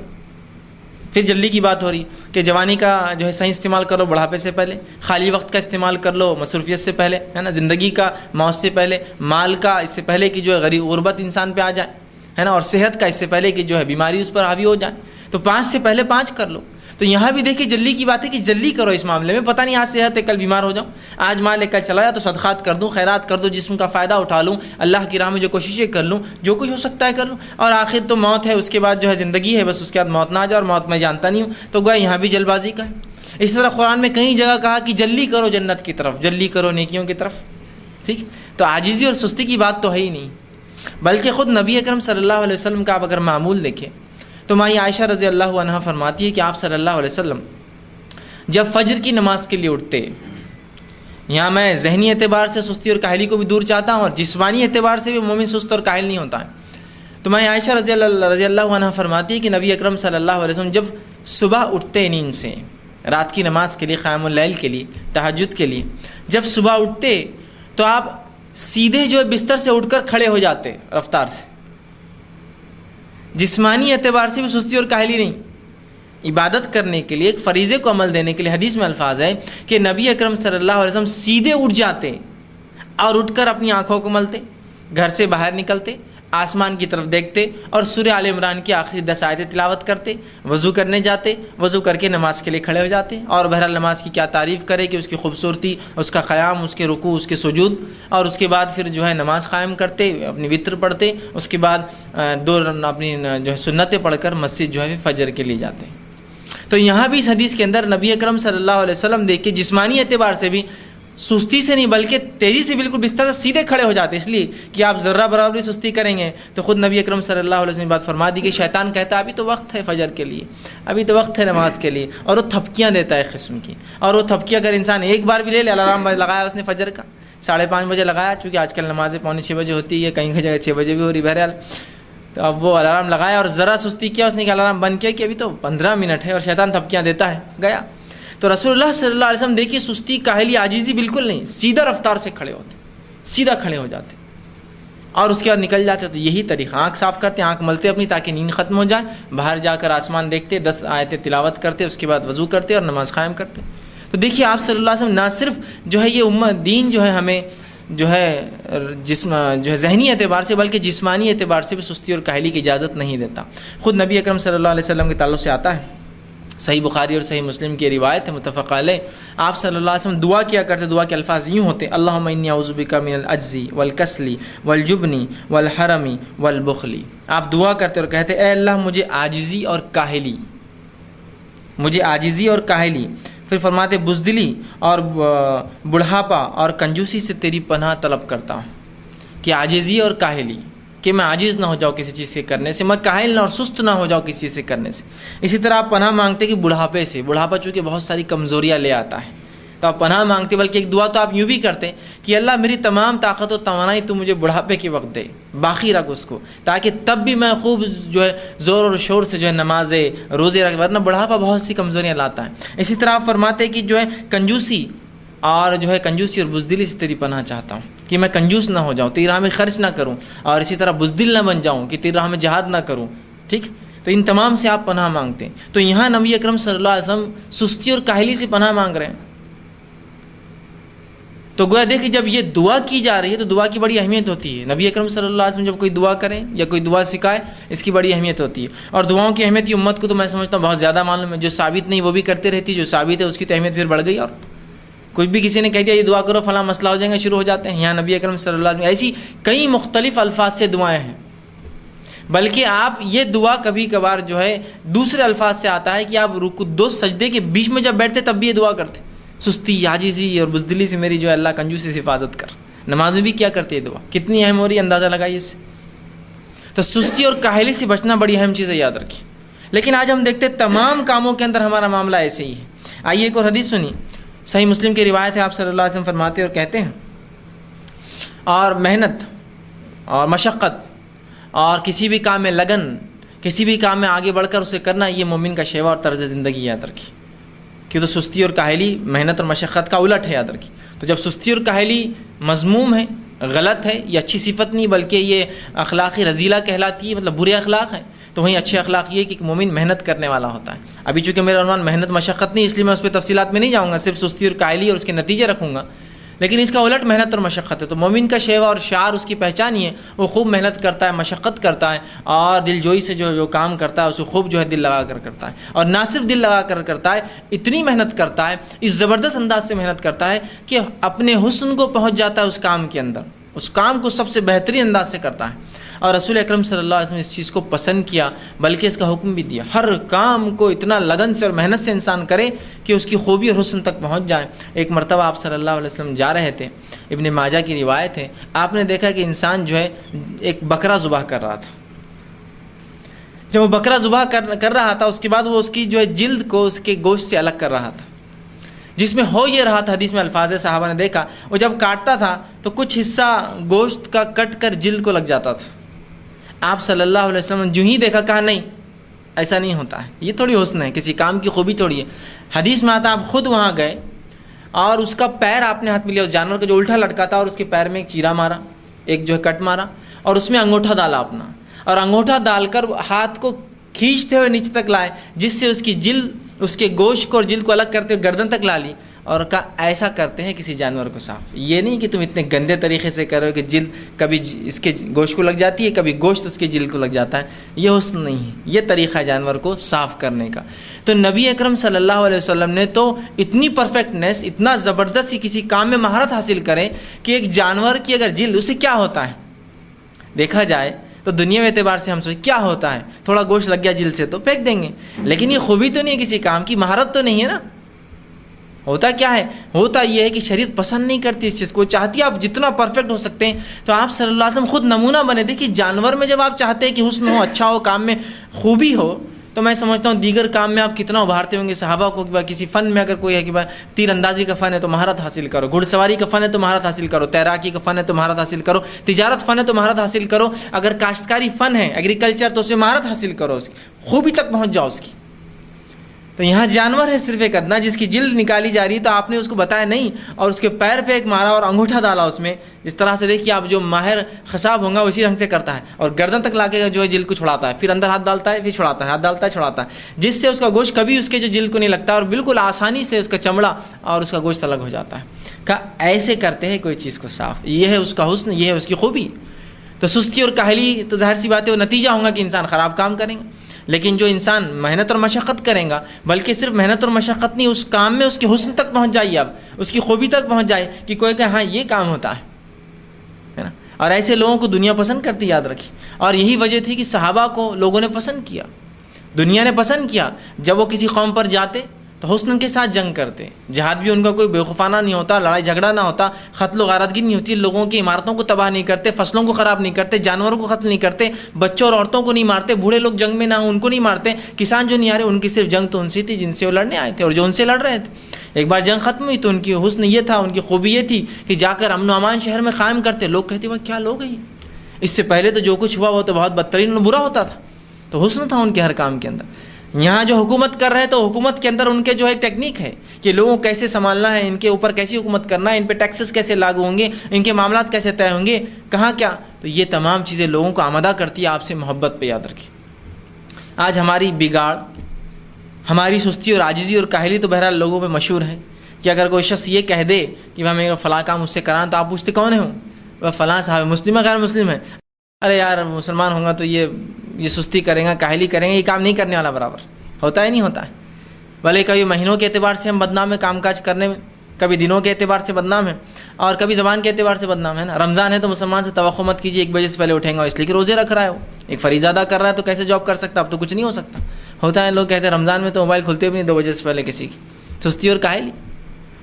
[SPEAKER 1] پھر جلدی کی بات ہو رہی کہ جوانی کا جو ہے صحیح استعمال کرو بڑھاپے سے پہلے، خالی وقت کا استعمال کر لو مصروفیت سے پہلے، ہے نا، زندگی کا موت سے پہلے، مال کا اس سے پہلے کہ جو ہے غریب غربت انسان پہ آ جائے، ہے نا، اور صحت کا اس سے پہلے کہ جو ہے بیماری اس پر حاوی ہو جائے. تو 5 سے پہلے 5 کر لو. تو یہاں بھی دیکھیے جلدی کی بات ہے کہ جلدی کرو اس معاملے میں. پتہ نہیں آج صحت ہے کل بیمار ہو جاؤں، آج مال ہے کل چلا جائے، تو صدقات کر دوں، خیرات کر دوں، جسم کا فائدہ اٹھا لوں، اللہ کی راہ میں جو کوششیں کر لوں، جو کچھ ہو سکتا ہے کر لوں، اور آخر تو موت ہے، اس کے بعد جو ہے زندگی ہے، بس اس کے بعد موت نہ آ جائے، اور موت میں جانتا نہیں ہوں. تو گویا یہاں بھی جلد بازی کا ہے. اس طرح قرآن میں کئی جگہ کہا کہ جلدی کرو جنت کی طرف، جلدی کرو نیکیوں کی طرف. ٹھیک، تو عاجزی اور سستی کی بات تو ہے ہی نہیں، بلکہ خود نبی اکرم صلی اللہ علیہ وسلم کا آپ اگر معمول دیکھیں تو مائی عائشہ رضی اللہ عنہا فرماتی ہے کہ آپ صلی اللہ علیہ وسلم جب فجر کی نماز کے لیے اٹھتے، یہاں میں ذہنی اعتبار سے سستی اور کاہلی کو بھی دور چاہتا ہوں، اور جسمانی اعتبار سے بھی مومن سست اور کاہل نہیں ہوتا ہے. تو میں عائشہ رضی اللہ عنہ فرماتی ہے کہ نبی اکرم صلی اللہ علیہ وسلم جب صبح اٹھتے نیند سے رات کی نماز کے لیے، قیام اللیل کے لیے، تہجد کے لیے، جب صبح اٹھتے تو آپ سیدھے جو ہے بستر سے اٹھ کر کھڑے ہو جاتے رفتار سے. جسمانی اعتبار سے بھی سستی اور کاہلی نہیں. عبادت کرنے کے لیے، ایک فریضے کو عمل دینے کے لیے حدیث میں الفاظ ہے کہ نبی اکرم صلی اللہ علیہ وسلم سیدھے اٹھ جاتے اور اٹھ کر اپنی آنکھوں کو ملتے، گھر سے باہر نکلتے، آسمان کی طرف دیکھتے اور سورہ آل عمران کی آخری 10 آیتیں تلاوت کرتے، وضو کرنے جاتے، وضو کر کے نماز کے لیے کھڑے ہو جاتے. اور بہرحال نماز کی کیا تعریف کرے کہ اس کی خوبصورتی، اس کا قیام، اس کے رکوع، اس کے سجود، اور اس کے بعد پھر جو ہے نماز قائم کرتے، اپنی وتر پڑھتے، اس کے بعد 2 اپنی جو ہے سنتیں پڑھ کر مسجد جو ہے فجر کے لیے جاتے. تو یہاں بھی اس حدیث کے اندر نبی اکرم صلی اللہ علیہ وسلم دیکھ کے جسمانی اعتبار سے بھی سستی سے نہیں بلکہ تیزی سے بالکل بستر سے سیدھے کھڑے ہو جاتے، اس لیے کہ آپ ذرہ برابری سستی کریں گے تو خود نبی اکرم صلی اللہ علیہ وسلم نے بات فرما دی کہ شیطان کہتا ہے ابھی تو وقت ہے فجر کے لیے، ابھی تو وقت ہے نماز کے لیے، اور وہ تھپکیاں دیتا ہے قسم کی. اور وہ تھپکی اگر انسان ایک بار بھی لے لے، الارم لگایا اس نے فجر کا 5:30 بجے لگایا، چونکہ آج کل نمازیں 5:45 بجے ہوتی ہے، کہیں جگہ 6 بجے بھی ہو رہی، بہرحال تو اب وہ الارم لگایا اور ذرا سستی کیا، اس نے کہ الارم بند کیا کہ ابھی تو 15 منٹ ہے، اور شیطان تھپکیاں دیتا ہے، گیا. تو رسول اللہ صلی اللہ علیہ وسلم دیکھیے سستی کاہلی عاجزی بالکل نہیں، سیدھا رفتار سے کھڑے ہوتے، سیدھا کھڑے ہو جاتے اور اس کے بعد نکل جاتے. تو یہی طریقہ، آنکھ صاف کرتے، آنکھ ملتے اپنی تاکہ نیند ختم ہو جائے، باہر جا کر آسمان دیکھتے، 10 آیتیں تلاوت کرتے، اس کے بعد وضو کرتے اور نماز قائم کرتے. تو دیکھیے آپ صلی اللہ علیہ وسلم نہ صرف جو ہے یہ امت دین جو ہے ہمیں جو ہے جسم جو ہے ذہنی اعتبار سے بلکہ جسمانی اعتبار سے بھی سستی اور کاہلی کی اجازت نہیں دیتا. خود نبی اکرم صلی اللہ علیہ وسلم کے تعلق سے آتا ہے، صحیح بخاری اور صحیح مسلم کی روایت ہے متفق علیہ، آپ صلی اللہ علیہ وسلم دعا کیا کرتے، دعا کے الفاظ یوں ہوتے، اللہم انی اعوذ بک من العجز والکسل والجبن والحرم والبخل. آپ دعا کرتے اور کہتے اے اللہ مجھے عاجزی اور کاہلی، مجھے عاجزی اور کاہلی، پھر فرماتے بزدلی اور بڑھاپا اور کنجوسی سے تیری پناہ طلب کرتا ہوں. کہ عاجزی اور کاہلی، کہ میں عاجز نہ ہو جاؤں کسی چیز کے کرنے سے، میں کاہل نہ اور سست نہ ہو جاؤں کسی چیز سے کرنے سے. اسی طرح آپ پناہ مانگتے کہ بڑھاپے سے، بڑھاپا چونکہ بہت ساری کمزوریاں لے آتا ہے تو آپ پناہ مانگتے، بلکہ ایک دعا تو آپ یوں بھی کرتے کہ اللہ میری تمام طاقت و توانائی تو مجھے بڑھاپے کے وقت دے، باقی رکھ اس کو، تاکہ تب بھی میں خوب جو ہے زور اور شور سے جو ہے نمازیں روزے رکھ، ورنہ بڑھاپا بہت سی کمزوریاں لاتا ہے. اسی طرح آپ فرماتے کہ جو ہے کنجوسی اور جو ہے کنجوسی اور بزدلی سے تیری پناہ چاہتا ہوں، کہ میں کنجوس نہ ہو جاؤں، تیری راہ میں خرچ نہ کروں، اور اسی طرح بزدل نہ بن جاؤں کہ تیری راہ میں جہاد نہ کروں. ٹھیک، تو ان تمام سے آپ پناہ مانگتے ہیں. تو یہاں نبی اکرم صلی اللہ علیہ وسلم سستی اور کاہلی سے پناہ مانگ رہے ہیں. تو گویا دیکھیں جب یہ دعا کی جا رہی ہے تو دعا کی بڑی اہمیت ہوتی ہے. نبی اکرم صلی اللہ علیہ وسلم جب کوئی دعا کریں یا کوئی دعا سکھائے، اس کی بڑی اہمیت ہوتی ہے. اور دعاؤں کی اہمیت یہ امت کو تو میں سمجھتا ہوں بہت زیادہ معلوم ہے. جو ثابت نہیں وہ بھی کرتے رہتی، جو ثابت ہے اس کی تو اہمیت پھر بڑھ گئی. اور کچھ بھی کسی نے کہہ دیا یہ دعا کرو فلاں مسئلہ ہو جائے گا، شروع ہو جاتے ہیں. یہاں نبی اکرم صلی اللہ علیہ وسلم ایسی کئی مختلف الفاظ سے دعائیں ہیں، بلکہ آپ یہ دعا کبھی کبھار جو ہے دوسرے الفاظ سے آتا ہے کہ آپ رکوع 2 سجدے کے بیچ میں جب بیٹھتے تب بھی یہ دعا کرتے، سستی، عاجزی اور بزدلی سے میری جو ہے اللہ کنجوسی سے حفاظت کر. نماز میں بھی کیا کرتے یہ دعا، کتنی اہم ہو رہی ہے اندازہ لگائیے اس سے. تو سستی اور کاہلی سے بچنا بڑی اہم چیز ہے، یاد رکھیے. لیکن آج ہم دیکھتے تمام کاموں کے اندر ہمارا معاملہ ایسے ہی ہے. آئیے ایک اور حدیث سنی، صحیح مسلم کی روایت ہے، آپ صلی اللہ علیہ وسلم فرماتے اور کہتے ہیں اور محنت اور مشقت اور کسی بھی کام میں لگن، کسی بھی کام میں آگے بڑھ کر اسے کرنا، یہ مومن کا شیوا اور طرز زندگی، یاد رکھیے. کہ تو سستی اور کاہلی محنت اور مشقت کا الٹ ہے، یاد رکھیے. تو جب سستی اور کاہلی مذموم ہے غلط ہے، یہ اچھی صفت نہیں بلکہ یہ اخلاقی رذیلہ کہلاتی ہے، مطلب برے اخلاق ہیں. تو وہیں اچھے اخلاق یہ کہ ایک مومن محنت کرنے والا ہوتا ہے. ابھی چونکہ میرا عنوان محنت مشقت نہیں، اس لیے میں اس پہ تفصیلات میں نہیں جاؤں گا، صرف سستی اور کاہلی اور اس کے نتیجے رکھوں گا. لیکن اس کا الٹ محنت اور مشقت ہے. تو مومن کا شیوا اور شعار اس کی پہچان ہی ہے، وہ خوب محنت کرتا ہے، مشقت کرتا ہے، اور دل جوئی سے جو کام کرتا ہے اسے خوب جو ہے دل لگا کر کرتا ہے. اور نہ صرف دل لگا کر کرتا ہے، اتنی محنت کرتا ہے، اس زبردست انداز سے محنت کرتا ہے کہ اپنے حسن کو پہنچ جاتا ہے اس کام کے اندر، اس کام کو سب سے بہترین انداز سے کرتا ہے. اور رسول اکرم صلی اللہ علیہ وسلم نے اس چیز کو پسند کیا، بلکہ اس کا حکم بھی دیا، ہر کام کو اتنا لگن سے اور محنت سے انسان کرے کہ اس کی خوبی اور حسن تک پہنچ جائے. ایک مرتبہ آپ صلی اللہ علیہ وسلم جا رہے تھے، ابن ماجہ کی روایت ہے، آپ نے دیکھا کہ انسان جو ہے ایک بکرا ذبح کر رہا تھا. جب وہ بکرا ذبح کر رہا تھا، اس کے بعد وہ اس کی جو ہے جلد کو اس کے گوشت سے الگ کر رہا تھا، جس میں ہو یہ رہا تھا، حدیث میں الفاظ صحابہ نے دیکھا، وہ جب کاٹتا تھا تو کچھ حصہ گوشت کا کٹ کر جلد کو لگ جاتا تھا. آپ صلی اللہ علیہ وسلم نے جو ہی دیکھا، کہا نہیں ایسا نہیں ہوتا ہے، یہ تھوڑی حسن ہے، کسی کام کی خوبی تھوڑی ہے. حدیث میں آتا آپ خود وہاں گئے اور اس کا پیر آپ نے ہاتھ میں لیا، اس جانور کا جو الٹا لٹکا تھا، اور اس کے پیر میں ایک چیرا مارا، ایک جو ہے کٹ مارا، اور اس میں انگوٹھا ڈالا اپنا، اور انگوٹھا ڈال کر ہاتھ کو کھینچتے ہوئے نیچے تک لائے، جس سے اس کی جلد، اس کے گوشت کو اور جلد کو الگ کرتے ہوئے گردن تک لا لی، اور کہا ایسا کرتے ہیں کسی جانور کو صاف. یہ نہیں کہ تم اتنے گندے طریقے سے کرو کہ جلد کبھی اس کے گوشت کو لگ جاتی ہے، کبھی گوشت اس کے جلد کو لگ جاتا ہے. یہ حسن نہیں ہے، یہ طریقہ ہے جانور کو صاف کرنے کا. تو نبی اکرم صلی اللہ علیہ وسلم نے تو اتنی پرفیکٹنیس، اتنا زبردست کسی کام میں مہارت حاصل کرے کہ ایک جانور کی اگر جلد، اسے کیا ہوتا ہے دیکھا جائے تو دنیا میں اعتبار سے ہم سوچیں کیا ہوتا ہے، تھوڑا گوشت لگ گیا جلد سے تو پھینک دیں گے، لیکن یہ خوبی تو نہیں ہے کسی کام کی، مہارت تو نہیں ہے نا. ہوتا کیا ہے؟ ہوتا یہ ہے کہ شریعت پسند نہیں کرتی اس چیز کو، چاہتی ہے آپ جتنا پرفیکٹ ہو سکتے ہیں. تو آپ صلی اللہ علیہ وسلم خود نمونہ بنے تھے کہ جانور میں جب آپ چاہتے ہیں کہ حسن ہو، اچھا ہو، کام میں خوبی ہو، تو میں سمجھتا ہوں دیگر کام میں آپ کتنا ابھارتے ہوں گے صحابہ کو. کہ کسی فن میں اگر کوئی ہے کہ تیر اندازی کا فن ہے تو مہارت حاصل کرو، گھڑ سواری کا فن ہے تو مہارت حاصل کرو، تیراکی کا فن ہے تو مہارت حاصل کرو، تجارت فن ہے تو مہارت حاصل کرو، اگر کاشتکاری فن ہے، ایگریکلچر، تو اس میں مہارت حاصل کرو، اس کی خوبی تک پہنچ جاؤ اس کی. تو یہاں جانور ہے صرف ایک ادنا جس کی جلد نکالی جا رہی ہے، تو آپ نے اس کو بتایا نہیں، اور اس کے پیر پہ ایک مارا اور انگوٹھا ڈالا اس میں. اس طرح سے دیکھیے آپ جو ماہر خصاب ہوں گا اسی رنگ سے کرتا ہے، اور گردن تک لا کے جو ہے جلد کو چھڑاتا ہے، پھر اندر ہاتھ ڈالتا ہے، پھر چھڑاتا ہے، ہاتھ ڈالتا ہے، چھڑاتا ہے، جس سے اس کا گوشت کبھی اس کے جو جلد کو نہیں لگتا، اور بالکل آسانی سے اس کا چمڑا اور اس کا گوشت الگ ہو جاتا ہے. کہ ایسے کرتے ہیں کوئی چیز کو صاف، یہ ہے اس کا حسن، یہ ہے اس کی خوبی. تو سستی اور کاہلی تو ظاہر سی بات ہے، وہ نتیجہ ہوگا کہ انسان خراب کام کریں گے. لیکن جو انسان محنت اور مشقت کریں گا، بلکہ صرف محنت اور مشقت نہیں، اس کام میں اس کے حسن تک پہنچ جائیے، اب اس کی خوبی تک پہنچ جائے کہ کوئی کہ ہاں یہ کام ہوتا ہے نا. اور ایسے لوگوں کو دنیا پسند کرتی، یاد رکھیے. اور یہی وجہ تھی کہ صحابہ کو لوگوں نے پسند کیا، دنیا نے پسند کیا. جب وہ کسی قوم پر جاتے تو حسن کے ساتھ جنگ کرتے، جہاد بھی ان کا کوئی بیوقوفانہ نہیں ہوتا، لڑائی جھگڑا نہ ہوتا، قتل و غارتگی نہیں ہوتی، لوگوں کی عمارتوں کو تباہ نہیں کرتے، فصلوں کو خراب نہیں کرتے، جانوروں کو قتل نہیں کرتے، بچوں اور عورتوں کو نہیں مارتے، بوڑھے لوگ جنگ میں نہ ہوں ان کو نہیں مارتے، کسان جو نہیں آ رہے ان کی صرف جنگ تو ان سے تھی جن سے وہ لڑنے آئے تھے اور جو ان سے لڑ رہے تھے. ایک بار جنگ ختم ہوئی تو ان کی حسن یہ تھا، ان کی خوبی یہ تھی کہ جا کر امن و امان شہر میں قائم کرتے. لوگ کہتے وہ کیا لوگ ہیں، اس سے پہلے تو جو کچھ ہوا وہ تو بہت بدترین اور برا ہوتا تھا. تو حسن تھا ان کے ہر کام کے اندر. یہاں جو حکومت کر رہے تو حکومت کے اندر ان کے جو ہے ٹیکنیک ہے کہ لوگوں کو کیسے سنبھالنا ہے، ان کے اوپر کیسی حکومت کرنا ہے، ان پہ ٹیکسز کیسے لاگو ہوں گے، ان کے معاملات کیسے طے ہوں گے، کہاں کیا. تو یہ تمام چیزیں لوگوں کو آمادہ کرتی ہے آپ سے محبت پہ. یاد رکھیے آج ہماری بگاڑ، ہماری سستی اور عاجزی اور کاہلی تو بہرحال لوگوں پہ مشہور ہے کہ اگر کوئی شخص یہ کہہ دے کہ میں میرا فلاں کام مجھ سے کرائیں تو آپ پوچھتے کون ہے وہ فلاں صاحب، مسلم ہے غیر مسلم ہے، ارے یار مسلمان ہوں گا تو یہ سستی کریں گا، کاہلی کریں گے، یہ کام نہیں کرنے والا برابر ہوتا ہے. نہیں ہوتا ہے. بھلے کبھی مہینوں کے اعتبار سے ہم بدنام ہیں کام کاج کرنے میں، کبھی دنوں کے اعتبار سے بدنام ہے، اور کبھی زبان کے اعتبار سے بدنام ہے نا. رمضان ہے تو مسلمان سے توقع مت کیجیے 1 بجے سے پہلے اٹھیں گا، اس لیے کہ روزے رکھ رہا ہے، وہ ایک فریضہ ادا کر رہا ہے تو کیسے جاب کر سکتا، اب تو کچھ نہیں ہو سکتا. ہوتا ہے لوگ کہتے ہیں رمضان میں تو موبائل کھلتے بھی نہیں 2 بجے سے پہلے کسی کی. سستی اور کاہلی.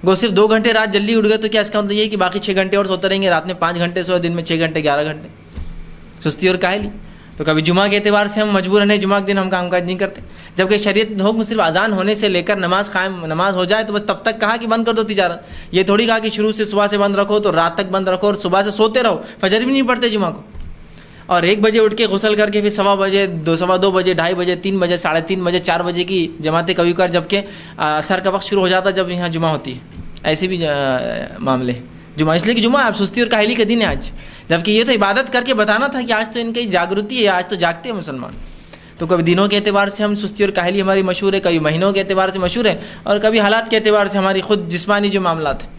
[SPEAKER 1] وہ صرف 2 گھنٹے رات جلدی اٹھ گئے تو کیا اس کا مطلب یہ ہے کہ باقی 6 گھنٹے اور سوتے رہیں گے، رات میں 5 گھنٹے سوئے، دن میں 6 گھنٹے 11 گھنٹے. سستی اور کاہلی. تو کبھی جمعہ کے اعتبار سے ہم مجبور ہیں جمعہ کے دن ہم کام کاج نہیں کرتے، جبکہ شریعت حکم صرف اذان ہونے سے لے کر نماز ہو جائے تو بس تب تک کہا کہ بند کر دو تجارت. یہ تھوڑی کہا کہ شروع سے صبح سے بند رکھو تو رات تک بند رکھو اور صبح سے سوتے رہو، فجر بھی نہیں پڑھتے جمعہ کو، اور 1 بجے اٹھ کے غسل کر کے پھر 1:15 بجے 2:15 بجے 2:30 بجے 3 بجے 3:30 بجے 4 بجے کی جماعتیں کبھی کبھار، جبکہ عصر کا وقت شروع ہو جاتا جب یہاں جمعہ ہوتی ہے. ایسے بھی معاملے جمعہ اس لیے کہ جمعہ آپ سستی اور کاہلی کا دن ہے آج، جبکہ یہ تو عبادت کر کے بتانا تھا کہ آج تو ان کی جاگرتی ہے، آج تو جاگتے ہیں مسلمان. تو کبھی دنوں کے اعتبار سے ہم سستی اور کاہلی ہماری مشہور ہے، کبھی مہینوں کے اعتبار سے مشہور ہے، اور کبھی حالات کے اعتبار سے ہماری خود جسمانی جو معاملات ہیں.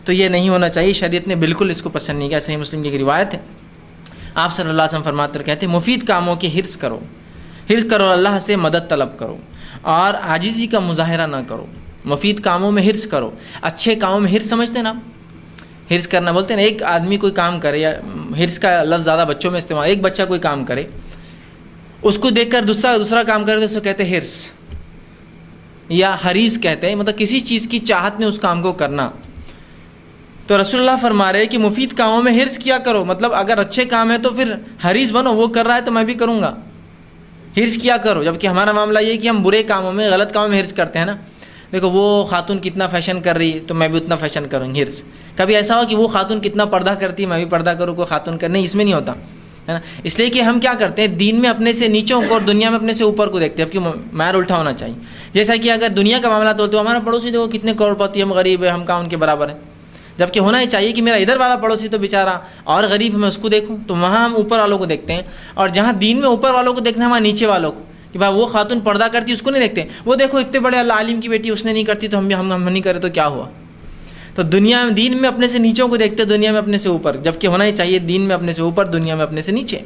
[SPEAKER 1] تو یہ نہیں ہونا چاہیے، شریعت نے بالکل اس کو پسند نہیں کیا. صحیح مسلم کی ایک روایت ہے، آپ صلی اللہ علیہ وسلم فرماتے کہتے ہیں مفید کاموں کی حرص کرو، اللہ سے مدد طلب کرو اور عاجزی کا مظاہرہ نہ کرو. مفید کاموں میں حرص کرو، اچھے کاموں میں حرص سمجھتے ہیں نا، حرص کرنا بولتے ہیں نا. ایک آدمی کوئی کام کرے، یا حرص کا لفظ زیادہ بچوں میں استعمال، ایک بچہ کوئی کام کرے، اس کو دیکھ کر دوسرا کام کرے تو اس کو کہتے ہیں حرص یا حریص کہتے ہیں، مطلب کسی چیز کی چاہت میں اس کام کو کرنا. تو رسول اللہ فرما رہے ہیں کہ مفید کاموں میں حرص کیا کرو، مطلب اگر اچھے کام ہے تو پھر حریص بنو، وہ کر رہا ہے تو میں بھی کروں گا، حرص کیا کرو. جبکہ ہمارا معاملہ یہ ہے کہ ہم برے کاموں میں، غلط کاموں میں حرص کرتے ہیں نا. دیکھو وہ خاتون کتنا فیشن کر رہی ہے تو میں بھی اتنا فیشن کروں گی، حرص. کبھی ایسا ہو کہ وہ خاتون کتنا پردہ کرتی ہے میں بھی پردہ کروں، کوئی خاتون کر نہیں، اس میں نہیں ہوتا ہے نا. اس لیے کہ ہم کیا کرتے ہیں، دین میں اپنے سے نیچوں کو اور دنیا میں اپنے سے اوپر کو دیکھتے ہیں، کہ معیار الٹا ہونا چاہیے. جیسا کہ اگر دنیا کا معاملہ تو ہمارا پڑوسی دیکھو کتنے کروڑ پتی، ہم غریب ہیں، ہم کہاں ان کے برابر ہیں. جبکہ ہونا ہی چاہیے کہ میرا ادھر والا پڑوسی تو بیچارہ اور غریب ہے، میں اس کو دیکھوں. تو وہاں ہم اوپر والوں کو دیکھتے ہیں، اور جہاں دین میں اوپر والوں کو دیکھنا ہے وہاں نیچے والوں کو، کہ بھائی وہ خاتون پردہ کرتی اس کو نہیں دیکھتے، وہ دیکھو اتنے بڑے اللہ عالم کی بیٹی اس نے نہیں کرتی تو ہم نہیں کرے تو کیا ہوا. تو دنیا میں دین میں اپنے سے نیچوں کو دیکھتے، دنیا میں اپنے سے اوپر. جبکہ ہونا ہی چاہیے دین میں اپنے سے اوپر، دنیا میں اپنے سے نیچے.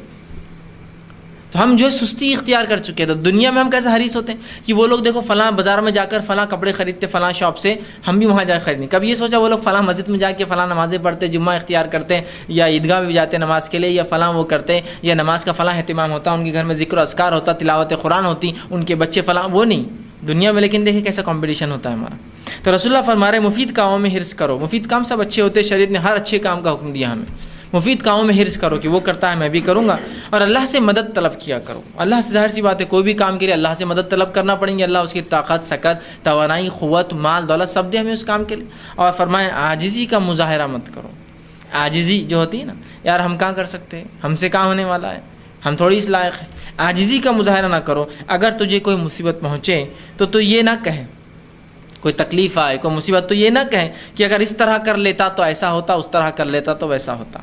[SPEAKER 1] تو ہم جو سستی اختیار کر چکے ہیں، تو دنیا میں ہم کیسے حریص ہوتے ہیں کہ وہ لوگ دیکھو فلاں بازار میں جا کر فلاں کپڑے خریدتے فلاں شاپ سے، ہم بھی وہاں جا کر خریدیں. کبھی یہ سوچا وہ لوگ فلاں مسجد میں جا کے فلاں نمازیں پڑھتے، جمعہ اختیار کرتے ہیں، یا عیدگاہ میں بھی جاتے ہیں نماز کے لیے، یا فلاں وہ کرتے ہیں، یا نماز کا فلاں اہتمام ہوتا، ان کے گھر میں ذکر و اذکار ہوتا، تلاوت قرآن ہوتی، ان کے بچے فلاں، وہ نہیں دنیا میں. لیکن دیکھیں کیسا کمپٹیشن ہوتا ہے ہمارا. تو رسول اللہ فرما رہے ہیں مفید کاموں میں حرص کرو. مفید کام سب اچھے ہوتے ہیں، شریعت نے ہر اچھے کام کا حکم دیا ہمیں. مفید کاموں میں حرص کرو کہ وہ کرتا ہے میں بھی کروں گا، اور اللہ سے مدد طلب کیا کرو. اللہ سے ظاہر سی بات ہے کوئی بھی کام کے لیے اللہ سے مدد طلب کرنا پڑیں گے. اللہ اس کی طاقت، سکت، توانائی، قوت، مال، دولت سب دے ہمیں اس کام کے لیے. اور فرمائے عاجزی کا مظاہرہ مت کرو. عاجزی جو ہوتی ہے نا، یار ہم کہاں کر سکتے ہیں، ہم سے کہاں ہونے والا ہے، ہم تھوڑی اس لائق ہیں. عاجزی کا مظاہرہ نہ کرو. اگر تجھے کوئی مصیبت پہنچے تو یہ نہ کہے، کوئی تکلیف آئے، کوئی مصیبت، تو یہ نہ کہیں کہ اگر اس طرح کر لیتا تو ایسا ہوتا، اس طرح کر لیتا تو ویسا ہوتا.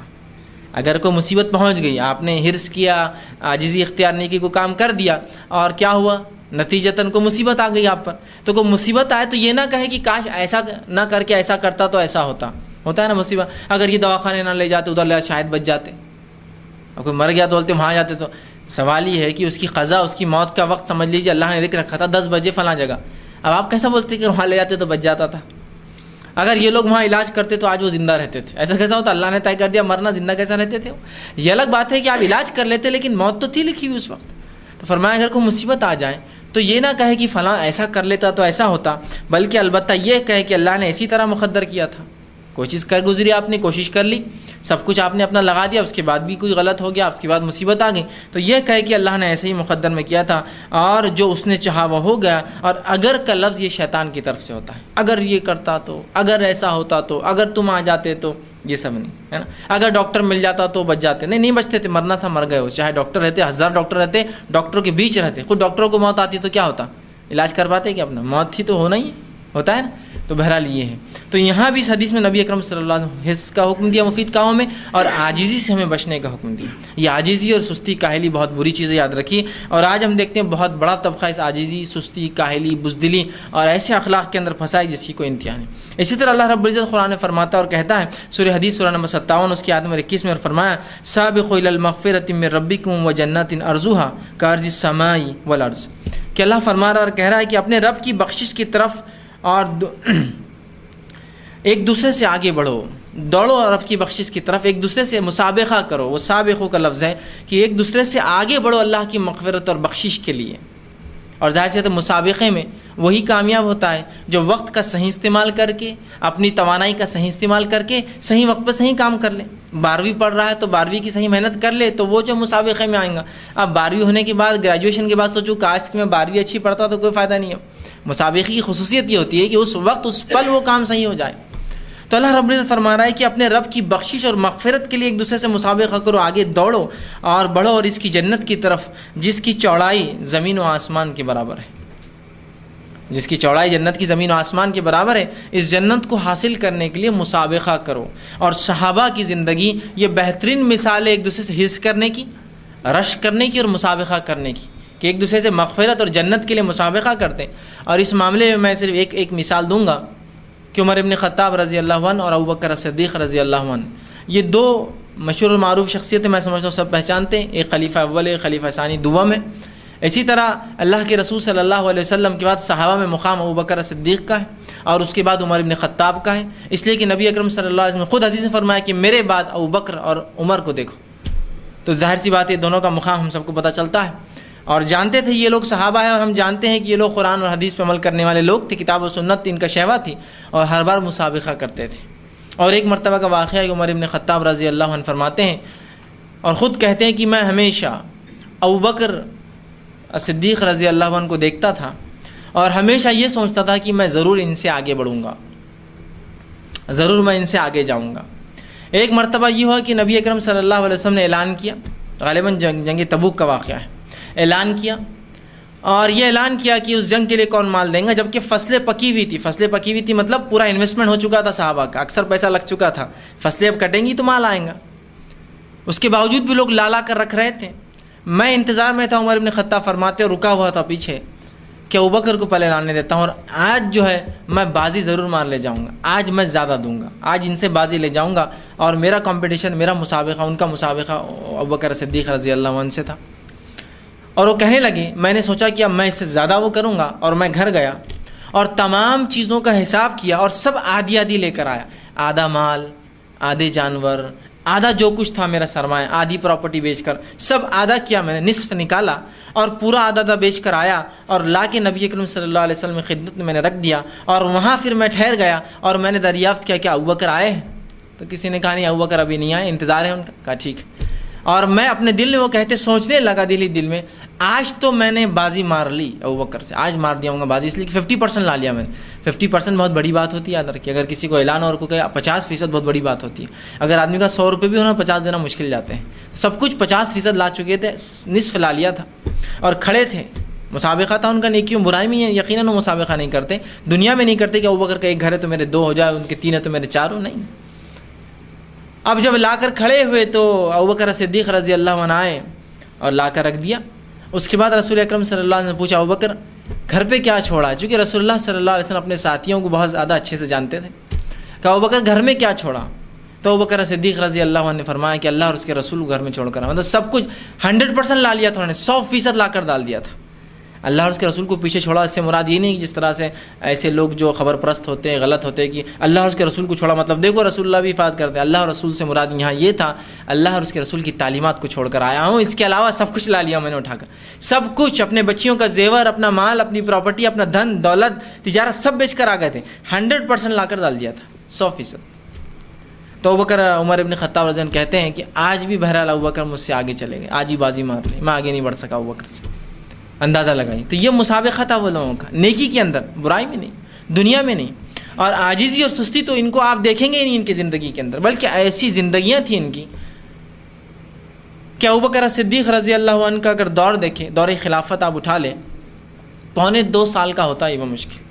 [SPEAKER 1] اگر کوئی مصیبت پہنچ گئی، آپ نے حرص کیا، عاجزی اختیار نہیں کی، کوئی کام کر دیا، اور کیا ہوا، نتیجتاً کوئی مصیبت آ گئی آپ پر، تو کوئی مصیبت آئے تو یہ نہ کہے کہ کاش ایسا نہ کر کے ایسا کرتا تو ایسا ہوتا. ہوتا ہے نا مصیبت، اگر یہ دواخانے نہ لے جاتے ادھر لے شاید بچ جاتے، اور کوئی مر گیا تو بولتے وہاں جاتے. تو سوال یہ ہے کہ اس کی قضا، اس کی موت کا وقت سمجھ لیجیے اللہ نے لکھ رکھا تھا 10 بجے فلاں جگہ. اب آپ کیسا بولتے کہ وہاں لے جاتے تو بچ جاتا تھا. اگر یہ لوگ وہاں علاج کرتے تو آج وہ زندہ رہتے تھے. ایسا کیسا ہوتا، اللہ نے طے کر دیا مرنا، زندہ کیسا رہتے تھے. یہ الگ بات ہے کہ آپ علاج کر لیتے، لیکن موت تو تھی لکھی ہوئی اس وقت. تو فرمایا اگر کوئی مصیبت آ جائے تو یہ نہ کہے کہ فلاں ایسا کر لیتا تو ایسا ہوتا، بلکہ البتہ یہ کہے کہ اللہ نے اسی طرح مقدر کیا تھا. کوئی چیز کر گزری، آپ نے کوشش کر لی، سب کچھ آپ نے اپنا لگا دیا، اس کے بعد بھی کوئی غلط ہو گیا، اس کے بعد مصیبت آ گئی، تو یہ کہے کہ اللہ نے ایسے ہی مقدر میں کیا تھا، اور جو اس نے چاہا وہ ہو گیا. اور اگر کا لفظ یہ شیطان کی طرف سے ہوتا ہے، اگر یہ کرتا تو، اگر ایسا ہوتا تو، اگر تم آ جاتے تو، یہ سب نہیں ہے نا. اگر ڈاکٹر مل جاتا تو بچ جاتے، نہیں بچتے تھے، مرنا تھا مر گئے ہو. چاہے ڈاکٹر رہتے، 1000 ڈاکٹر رہتے، ڈاکٹروں کے بیچ رہتے، خود ڈاکٹروں کو موت آتی تو کیا ہوتا، علاج کر پاتے کہ اپنا، موت تھی تو ہونا ہی ہوتا ہے نا. تو بہرحال یہ ہے. تو یہاں بھی اس حدیث میں نبی اکرم صلی اللہ علیہ وسلم حرص کا حکم دیا مفید کاموں میں، اور عاجزی سے ہمیں بچنے کا حکم دیا. یہ عاجزی اور سستی کاہلی بہت بری چیزیں یاد رکھیے. اور آج ہم دیکھتے ہیں بہت بڑا طبقہ اس عاجزی، سستی، کاہلی، بزدلی اور ایسے اخلاق کے اندر پھنسا ہے جس کی کوئی انتہا نہیں. اسی طرح اللہ رب العزت قرآن میں فرماتا اور کہتا ہے، سورہ حدیث سورہ نمبر 57 اس کی آیت نمبر 21 میں، اور فرمایا سابقوا الی المغفرۃ من ربکم وجنات ارضها کارض السماء والارض، کہ اللہ فرما رہا اور کہہ رہا ہے کہ اپنے رب کی بخشش کی طرف اور ایک دوسرے سے آگے بڑھو، دوڑو رب کی بخشش کی طرف، ایک دوسرے سے مسابقہ کرو. وہ سابقوں کا لفظ ہے کہ ایک دوسرے سے آگے بڑھو اللہ کی مغفرت اور بخشش کے لیے. اور ظاہر سے تو مسابقے میں وہی کامیاب ہوتا ہے جو وقت کا صحیح استعمال کر کے، اپنی توانائی کا صحیح استعمال کر کے صحیح وقت پہ صحیح کام کر لے. 12ویں پڑھ رہا ہے تو 12ویں کی صحیح محنت کر لے تو وہ جو مسابقے میں آئیں گا. اب 12ویں ہونے کے بعد، گریجویشن کے بعد سوچوں کاش میں 12ویں اچھی پڑھتا تو کوئی فائدہ نہیں ہے. مسابقے کی خصوصیت یہ ہوتی ہے کہ اس وقت اس پل وہ کام صحیح ہو جائے. تو اللہ رب العزت فرما رہا ہے کہ اپنے رب کی بخشش اور مغفرت کے لیے ایک دوسرے سے مسابقہ کرو، آگے دوڑو اور بڑھو، اور اس کی جنت کی طرف جس کی چوڑائی زمین و آسمان کے برابر ہے. جس کی چوڑائی جنت کی زمین و آسمان کے برابر ہے، اس جنت کو حاصل کرنے کے لیے مسابقہ کرو. اور صحابہ کی زندگی یہ بہترین مثال ہے ایک دوسرے سے حص کرنے کی، رشک کرنے کی اور مسابقہ کرنے کی، کہ ایک دوسرے سے مغفرت اور جنت کے لیے مسابقہ کرتے ہیں. اور اس معاملے میں صرف ایک مثال دوں گا کہ عمر ابن خطاب رضی اللہ عنہ اور ابوبکر صدیق رضی اللہ عنہ، یہ دو مشہور معروف شخصیتیں میں سمجھتا ہوں سب پہچانتے ہیں. ایک خلیفہ اول ہے، خلیفہ ثانی دوم ہے. اسی طرح اللہ کے رسول صلی اللہ علیہ وسلم کے بعد صحابہ میں مقام ابوبکر صدیق کا ہے اور اس کے بعد عمر ابن خطاب کا ہے، اس لیے کہ نبی اکرم صلی اللہ علیہ وسلم نے خود حدیث میں فرمایا کہ میرے بعد ابوبکر اور عمر کو دیکھو. تو ظاہر سی بات ہے دونوں کا مقام ہم سب کو پتہ چلتا ہے. اور جانتے تھے یہ لوگ صحابہ ہیں، اور ہم جانتے ہیں کہ یہ لوگ قرآن اور حدیث پہ عمل کرنے والے لوگ تھے، کتاب و سنت ان کا شہوہ تھی، اور ہر بار مسابقہ کرتے تھے. اور ایک مرتبہ کا واقعہ ہے کہ عمر ابن خطاب رضی اللہ عنہ فرماتے ہیں اور خود کہتے ہیں کہ میں ہمیشہ ابوبکر صدیق رضی اللہ عنہ کو دیکھتا تھا اور ہمیشہ یہ سوچتا تھا کہ میں ضرور ان سے آگے بڑھوں گا، ضرور میں ان سے آگے جاؤں گا. ایک مرتبہ یہ ہوا کہ نبی اکرم صلی اللہ علیہ وسلم نے اعلان کیا، غالباً جنگ تبوک کا واقعہ ہے، اعلان کیا اور یہ اعلان کیا کہ اس جنگ کے لیے کون مال دیں گا، جبکہ فصلیں پکی ہوئی تھی، مطلب پورا انویسٹمنٹ ہو چکا تھا صحابہ کا، اکثر پیسہ لگ چکا تھا، فصلیں اب کٹیں گی تو مال آئیں گا. اس کے باوجود بھی لوگ لالا کر رکھ رہے تھے. میں انتظار میں تھا، عمر ابن خطاب فرماتے اور رکا ہوا تھا پیچھے کہ ابوبکر کو پہلے لانے دیتا ہوں، اور آج جو ہے میں بازی ضرور مار لے جاؤں گا، آج میں زیادہ دوں گا، آج ان سے بازی لے جاؤں گا. اور میرا کمپٹیشن، میرا مسابقہ ان کا مسابقہ ابوبکر صدیق رضی اللہ عنہ سے تھا. اور وہ کہنے لگے میں نے سوچا کہ اب میں اس سے زیادہ وہ کروں گا، اور میں گھر گیا اور تمام چیزوں کا حساب کیا اور سب آدھی آدھی لے کر آیا، آدھا مال، آدھے جانور، آدھا جو کچھ تھا میرا سرمایہ، آدھی پراپرٹی بیچ کر سب آدھا کیا، میں نے نصف نکالا اور پورا آدھا بیچ کر آیا اور لا کے نبی اکرم صلی اللہ علیہ وسلم کی خدمت میں میں نے رکھ دیا. اور وہاں پھر میں ٹھہر گیا اور میں نے دریافت کیا کہ ابوبکر آئے ہیں؟ تو کسی نے کہا نہیں ابوبکر ابھی نہیں آئے، انتظار ہے ان کا. کہا ٹھیک ہے. اور میں اپنے دل میں وہ کہتے سوچنے لگا دل میں، آج تو میں نے بازی مار لی ابوبکر سے، آج مار دیا ہوں گا بازی، اس لیے کہ 50% لا لیا میں نے. 50% بہت بڑی بات ہوتی ہے، یاد رکھیے. اگر کسی کو اعلان اور کو کہ 50% بہت بڑی بات ہوتی ہے. اگر آدمی کا 100 روپے بھی ہونا 50 دینا مشکل جاتے ہیں. سب کچھ 50% لا چکے تھے، نصف لا لیا تھا اور کھڑے تھے. مسابقہ تھا ان کا نیکیوں برائی میں، یقیناً وہ مسابقہ نہیں کرتے، دنیا میں نہیں کرتے کہ ابوبکر کا ایک گھر ہے تو میرے 2 ہو جائے، ان کے 3 ہے تو میرے 4 ہو، نہیں. اب جب لا کر کھڑے ہوئے تو ابوبکر صدیق رضی اللہ عنہ آئے اور لا کر رکھ دیا. اس کے بعد رسول اکرم صلی اللہ علیہ وسلم نے پوچھا ابوبکر گھر پہ کیا چھوڑا ہے؟ چونکہ رسول اللہ صلی اللہ علیہ وسلم اپنے ساتھیوں کو بہت زیادہ اچھے سے جانتے تھے. کہا ابوبکر گھر میں کیا چھوڑا؟ تو ابوبکر صدیق رضی اللہ عنہ نے فرمایا کہ اللہ اور اس کے رسول کو گھر میں چھوڑ کر، مطلب سب کچھ 100% لا لیا تھا انہوں نے، 100% لا کر ڈال دیا تھا. اللہ اور اس کے رسول کو پیچھے چھوڑا، اس سے مراد یہ نہیں کہ جس طرح سے ایسے لوگ جو خبر پرست ہوتے ہیں غلط ہوتے ہیں کہ اللہ اور اس کے رسول کو چھوڑا مطلب دیکھو رسول اللہ بھی حفاظت کرتے ہیں. اللہ اور رسول سے مراد یہاں یہ تھا اللہ اور اس کے رسول کی تعلیمات کو چھوڑ کر آیا ہوں، اس کے علاوہ سب کچھ لا لیا میں نے اٹھا کر، سب کچھ، اپنے بچیوں کا زیور، اپنا مال، اپنی پراپرٹی، اپنا دھن دولت تجارت سب بیچ کر آ گئے تھے، 100% لا کر ڈال دیا تھا، 100%. تو ابوبکر عمر ابن خطاب رضی اللہ عنہ کہتے ہیں کہ آج بھی بہرحال ابوبکر مجھ سے آگے چلے گئے، آج ہی بازی مار لی، میں آگے نہیں بڑھ سکا ابوبکر سے. اندازہ لگائی. تو یہ مسابقہ تھا وہ لوگوں کا، نیکی کے اندر، برائی میں نہیں، دنیا میں نہیں. اور عاجزی اور سستی تو ان کو آپ دیکھیں گے ہی نہیں ان کی زندگی کے اندر، بلکہ ایسی زندگیاں تھیں ان کی کہ ابوبکر صدیق رضی اللہ عنہ کا اگر دور دیکھیں، دور خلافت آپ اٹھا لیں، 2.25 سال کا ہوتا ہے وہ مشکل.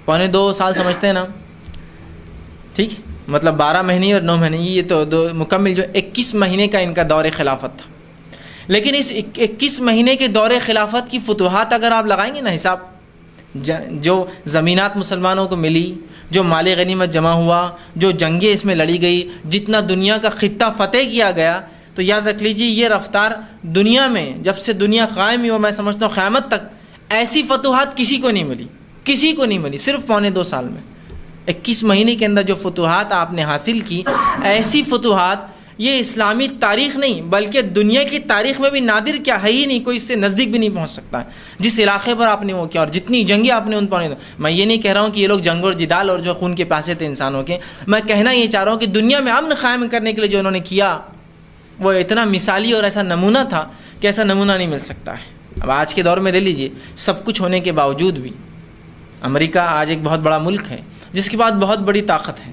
[SPEAKER 1] 2.25 سال سمجھتے ہیں نا، ٹھیک، مطلب 12 مہینے اور 9 مہینے، یہ تو مکمل جو 21 مہینے کا ان کا دور خلافت تھا. لیکن اس 21 مہینے کے دور خلافت کی فتوحات اگر آپ لگائیں گے نا حساب، جو زمینات مسلمانوں کو ملی، جو مال غنیمت جمع ہوا، جو جنگیں اس میں لڑی گئی، جتنا دنیا کا خطہ فتح کیا گیا، تو یاد رکھ لیجیے یہ رفتار دنیا میں جب سے دنیا قائم ہوئی، میں سمجھتا ہوں قیامت تک ایسی فتوحات کسی کو نہیں ملی، کسی کو نہیں ملی. صرف 2.25 سال میں 21 مہینے کے اندر جو فتوحات آپ نے حاصل کی، ایسی فتوحات یہ اسلامی تاریخ نہیں بلکہ دنیا کی تاریخ میں بھی نادر کیا ہے ہی نہیں، کوئی اس سے نزدیک بھی نہیں پہنچ سکتا ہے جس علاقے پر آپ نے وہ کیا اور جتنی جنگیں آپ نے ان پر. میں یہ نہیں کہہ رہا ہوں کہ یہ لوگ جنگ اور جدال اور جو خون کے پیاسے تھے انسانوں کے، میں کہنا یہ چاہ رہا ہوں کہ دنیا میں امن قائم کرنے کے لیے جو انہوں نے کیا وہ اتنا مثالی اور ایسا نمونہ تھا کہ ایسا نمونہ نہیں مل سکتا ہے. اب آج کے دور میں لے لیجئے، سب کچھ ہونے کے باوجود بھی امریکہ آج ایک بہت بڑا ملک ہے جس کے پاس بہت بڑی طاقت ہے،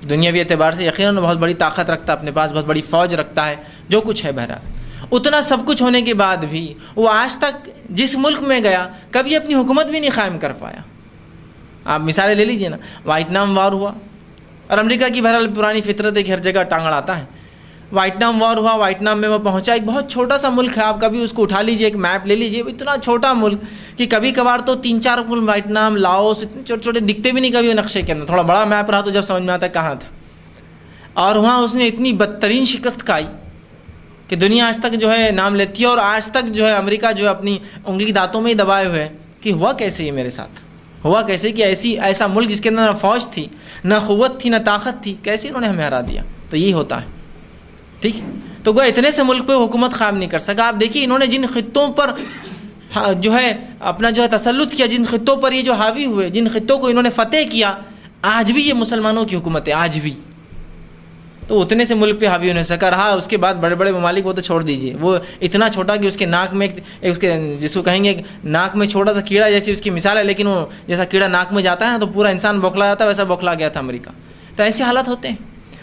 [SPEAKER 1] دنیاوی اعتبار سے یقیناً بہت بڑی طاقت رکھتا ہے، اپنے پاس بہت بڑی فوج رکھتا ہے، جو کچھ ہے بہرحال. اتنا سب کچھ ہونے کے بعد بھی وہ آج تک جس ملک میں گیا کبھی اپنی حکومت بھی نہیں قائم کر پایا. آپ مثالیں لے لیجئے نا, وائٹنام وار ہوا, اور امریکہ کی بہرحال پرانی فطرت ہے کہ ہر جگہ ٹانگڑ آتا ہے. وائٹنام وار ہوا, وائٹنام میں وہ پہنچا, ایک بہت چھوٹا سا ملک ہے, آپ کبھی اس کو اٹھا لیجئے, ایک میپ لے لیجئے, اتنا چھوٹا ملک کہ کبھی کبھار تو 3-4 ملک وائٹنام, لاؤس, اتنے چھوٹے چھوٹے دکھتے بھی نہیں کبھی وہ نقشے کے اندر. تھوڑا بڑا میپ رہا تو جب سمجھ میں آتا ہے کہاں تھا. اور وہاں اس نے اتنی بدترین شکست کھائی کہ دنیا آج تک جو ہے نام لیتی ہے, اور آج تک جو ہے امریکہ جو ہے اپنی انگلی دانتوں میں ہی دبائے ہوئے کہ ہوا کیسے یہ میرے ساتھ, ہوا کیسے کہ ایسا ملک جس کے اندر نہ فوج تھی, نہ قوت تھی, نہ طاقت تھی, کیسے انہوں نے ہمیں ہرا دیا. تو یہی ہوتا ہے. ٹھیک, تو گویا اتنے سے ملک پہ حکومت قائم نہیں کر سکا. آپ دیکھیے انہوں نے جن خطوں پر جو ہے اپنا جو ہے تسلط کیا, جن خطوں پر یہ جو حاوی ہوئے, جن خطوں کو انہوں نے فتح کیا, آج بھی یہ مسلمانوں کی حکومت ہے, آج بھی. تو اتنے سے ملک پہ حاوی ہونے سکا. رہا اس کے بعد بڑے بڑے ممالک وہ تو چھوڑ دیجیے, وہ اتنا چھوٹا کہ اس کے ناک میں اس کے جس کو کہیں گے ناک میں چھوٹا سا کیڑا جیسی اس کی مثال ہے, لیکن وہ جیسا کیڑا ناک میں جاتا ہے نا تو پورا انسان بوکھلا جاتا ہے, ویسا بوکھلا گیا تھا امریکہ. تو ایسے حالات ہوتے ہیں.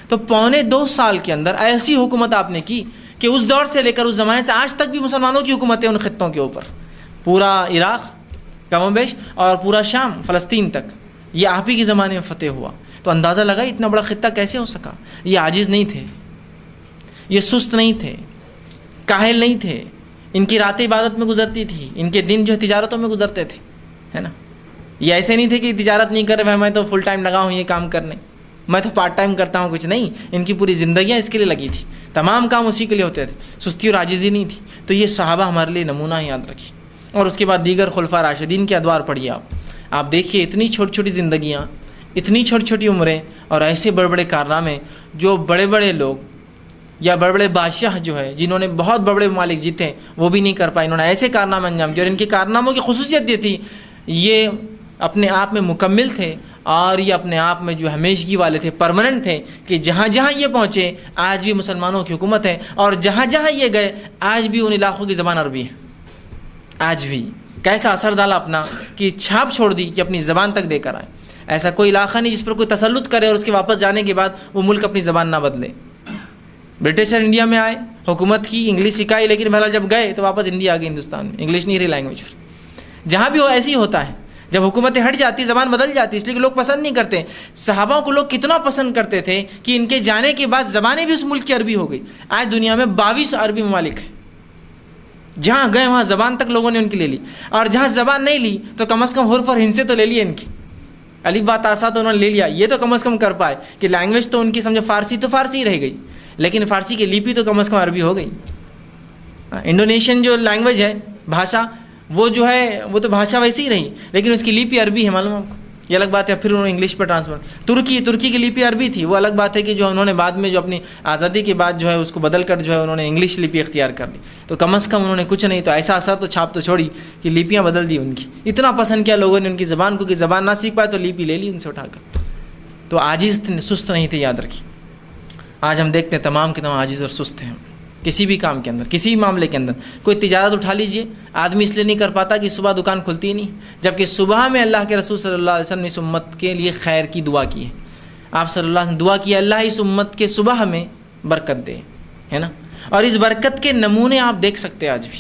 [SPEAKER 1] تو 2.25 سال کے اندر ایسی حکومت آپ نے کی کہ اس دور سے لے کر اس زمانے سے آج تک بھی مسلمانوں کی حکومت ہے ان خطوں کے اوپر. پورا عراق کم و بیش اور پورا شام فلسطین تک یہ آپ ہی کے زمانے میں فتح ہوا. تو اندازہ لگا اتنا بڑا خطہ کیسے ہو سکا. یہ عاجز نہیں تھے, یہ سست نہیں تھے, کاہل نہیں تھے. ان کی راتیں عبادت میں گزرتی تھی, ان کے دن جو ہے تجارتوں میں گزرتے تھے, ہے نا. یہ ایسے نہیں تھے کہ تجارت نہیں کر رہے, میں تو فل ٹائم لگا ہوں یہ کام کرنے, میں تو پارٹ ٹائم کرتا ہوں, کچھ نہیں. ان کی پوری زندگیاں اس کے لیے لگی تھی, تمام کام اسی کے لیے ہوتے تھے, سستی اور عاجزی نہیں تھی. تو یہ صحابہ ہمارے لیے نمونہ یاد رکھیے. اور اس کے بعد دیگر خلفاء راشدین کے ادوار پڑھیے آپ دیکھیے اتنی چھوٹی چھوٹی زندگیاں, اتنی چھوٹی چھوٹی عمریں, اور ایسے بڑے بڑے کارنامے جو بڑے بڑے لوگ یا بڑے بڑے بادشاہ جو ہے جنہوں نے بہت بڑے بڑے ممالک جیتے وہ بھی نہیں کر پائے. انہوں نے ایسے کارنامے انجام دیے, اور ان کے کارناموں کی خصوصیت یہ تھی یہ اپنے آپ میں مکمل تھے, اور یہ اپنے آپ میں جو ہمیشگی والے تھے, پرماننٹ تھے, کہ جہاں جہاں یہ پہنچے آج بھی مسلمانوں کی حکومت ہے, اور جہاں جہاں یہ گئے آج بھی ان علاقوں کی زبان عربی ہے. آج بھی کیسا اثر ڈالا اپنا, کہ چھاپ چھوڑ دی کہ اپنی زبان تک دے کر آئے. ایسا کوئی علاقہ نہیں جس پر کوئی تسلط کرے اور اس کے واپس جانے کے بعد وہ ملک اپنی زبان نہ بدلے. برٹشر انڈیا میں آئے, حکومت کی, انگلش سکھائی, لیکن بہرحال جب گئے تو واپس انڈیا آ گئی, ہندوستان میں انگلش نہیں رہی لینگویج. جہاں بھی ہو ایسے ہی ہوتا ہے, جب حکومتیں ہٹ جاتی زبان بدل جاتی, اس لیے کہ لوگ پسند نہیں کرتے. صحابہ کو لوگ کتنا پسند کرتے تھے کہ ان کے جانے کے بعد زبانیں بھی اس ملک کی عربی ہو گئی. آج دنیا میں 22 عربی ممالک ہیں, جہاں گئے وہاں زبان تک لوگوں نے ان کی لے لی, اور جہاں زبان نہیں لی تو کم از کم حرف اور ہند سے تو لے لی ان کی. الف با تا سا تو انہوں نے لے لیا, یہ تو کم از کم کر پائے کہ لینگویج تو ان کی سمجھو فارسی تو فارسی رہ گئی, لیکن فارسی کی لیپی تو کم از کم عربی ہو گئی. انڈونیشین جو لینگویج ہے بھاشا, وہ جو ہے وہ تو بھاشا ویسی ہی رہی, لیکن اس کی لیپی عربی ہے, معلوم آپ کو. یہ الگ بات ہے, پھر انہوں نے انگلش پر ٹرانسفر. ترکی کی لیپی عربی تھی, وہ الگ بات ہے کہ جو انہوں نے بعد میں جو اپنی آزادی کے بعد جو ہے اس کو بدل کر جو ہے انہوں نے انگلش لیپی اختیار کر لی. تو کم از کم انہوں نے کچھ نہیں تو ایسا اثر تو چھاپ تو چھوڑی کہ لیپیاں بدل دی ان کی. اتنا پسند کیا لوگوں نے ان کی زبان کو کہ زبان نہ سیکھ پائے تو لیپی لے لی ان سے اٹھا کر. تو عاجز سست نہیں تھے, یاد رکھیے. آج ہم دیکھتے ہیں تمام کے تمام عاجز اور سست ہیں. کسی بھی کام کے اندر, کسی بھی معاملے کے اندر, کوئی تجارت اٹھا لیجئے, آدمی اس لیے نہیں کر پاتا کہ صبح دکان کھلتی نہیں, جبکہ صبح میں اللہ کے رسول صلی اللہ علیہ وسلم نے اس امت کے لیے خیر کی دعا کی ہے. آپ صلی اللہ علیہ وسلم دعا کی, اللہ اس امت کے صبح میں برکت دے, ہے نا. اور اس برکت کے نمونے آپ دیکھ سکتے ہیں آج بھی.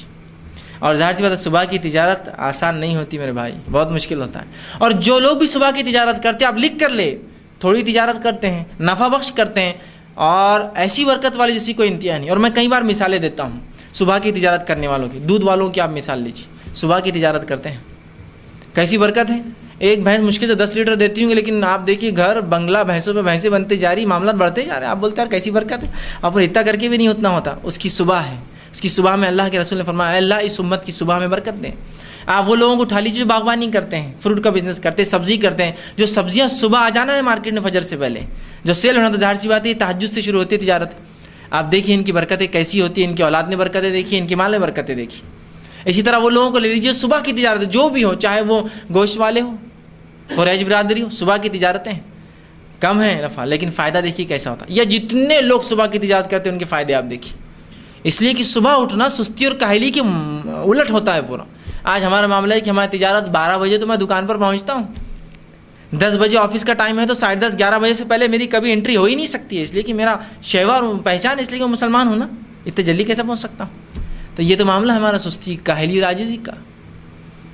[SPEAKER 1] اور ظاہر سی بات ہے صبح کی تجارت آسان نہیں ہوتی میرے بھائی, بہت مشکل ہوتا ہے. اور جو لوگ بھی صبح کی تجارت کرتے ہیں, آپ لکھ کر لے, تھوڑی تجارت کرتے ہیں, نفع بخش کرتے ہیں, اور ایسی برکت والی جیسی کوئی انتہا نہیں. اور میں کئی بار مثالیں دیتا ہوں صبح کی تجارت کرنے والوں کی. دودھ والوں کی آپ مثال لیجیے, صبح کی تجارت کرتے ہیں, کیسی برکت ہے. ایک بھینس مشکل سے 10 لیٹر دیتی ہوں گی, لیکن آپ دیکھیے گھر بنگلہ بھینسوں پہ بھینسیں بنتے جا رہی, معاملات بڑھتے جا رہے ہیں. آپ بولتے ہیں یار کیسی برکت ہے, آپ کو اتنا کر کے بھی نہیں اتنا ہوتا. اس کی صبح ہے, اس کی صبح میں اللہ کے رسول نے فرمایا اللہ اس امت کی صبح میں برکت دیں. آپ وہ لوگوں کو اٹھا لیجیے جو باغبانی کرتے ہیں, فروٹ کا بزنس کرتے ہیں, سبزی کرتے ہیں, جو سبزیاں صبح آ جانا ہے مارکیٹ میں فجر سے پہلے, جو سیل ہونا تو ظاہر سی بات ہے تہجد سے شروع ہوتی ہے تجارت. آپ دیکھیے ان کی برکتیں کیسی ہوتی ہیں, ان کی اولاد نے برکتیں دیکھی, ان کے مال نے برکتیں دیکھی. اسی طرح وہ لوگوں کو لے لیجیے صبح کی تجارت جو بھی ہو, چاہے وہ گوشت والے ہوں, قریش برادری ہو, صبح کی تجارتیں کم ہیں نفع, لیکن فائدہ دیکھیے کیسا ہوتا ہے. یا جتنے لوگ صبح کی تجارت کرتے ہیں ان کے فائدے آپ دیکھیے. اس لیے کہ صبح اٹھنا سستی اور کاہلی کے الٹ ہوتا ہے پورا. آج ہمارا معاملہ ہے کہ ہماری تجارت 12 بجے تو میں دکان پر پہنچتا ہوں, 10 بجے آفس کا ٹائم ہے تو 10:30 11 بجے سے پہلے میری کبھی انٹری ہو ہی نہیں سکتی ہے, اس لیے کہ میرا شیوا اور پہچان اس لیے کہ میں مسلمان ہوں نا, اتنے جلدی کیسے پہنچ سکتا ہوں؟ تو یہ تو معاملہ ہمارا سستی، کاہلی اور عاجزی کا.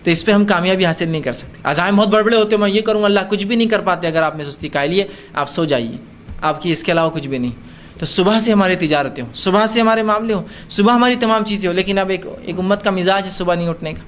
[SPEAKER 1] تو اس پہ ہم کامیابی حاصل نہیں کر سکتے. عزائم بہت بڑے بڑے ہوتے ہیں، میں یہ کروں گا، اللہ کچھ بھی نہیں کر پاتے. اگر آپ میں سستی کاہلی ہے آپ سو جائیے، آپ کی اس کے علاوہ کچھ بھی نہیں. تو صبح سے ہماری تجارتیں ہوں، صبح سے ہمارے معاملے ہوں، صبح ہماری تمام چیزیں ہوں. لیکن اب ایک امت کا مزاج ہے صبح نہیں اٹھنے کا.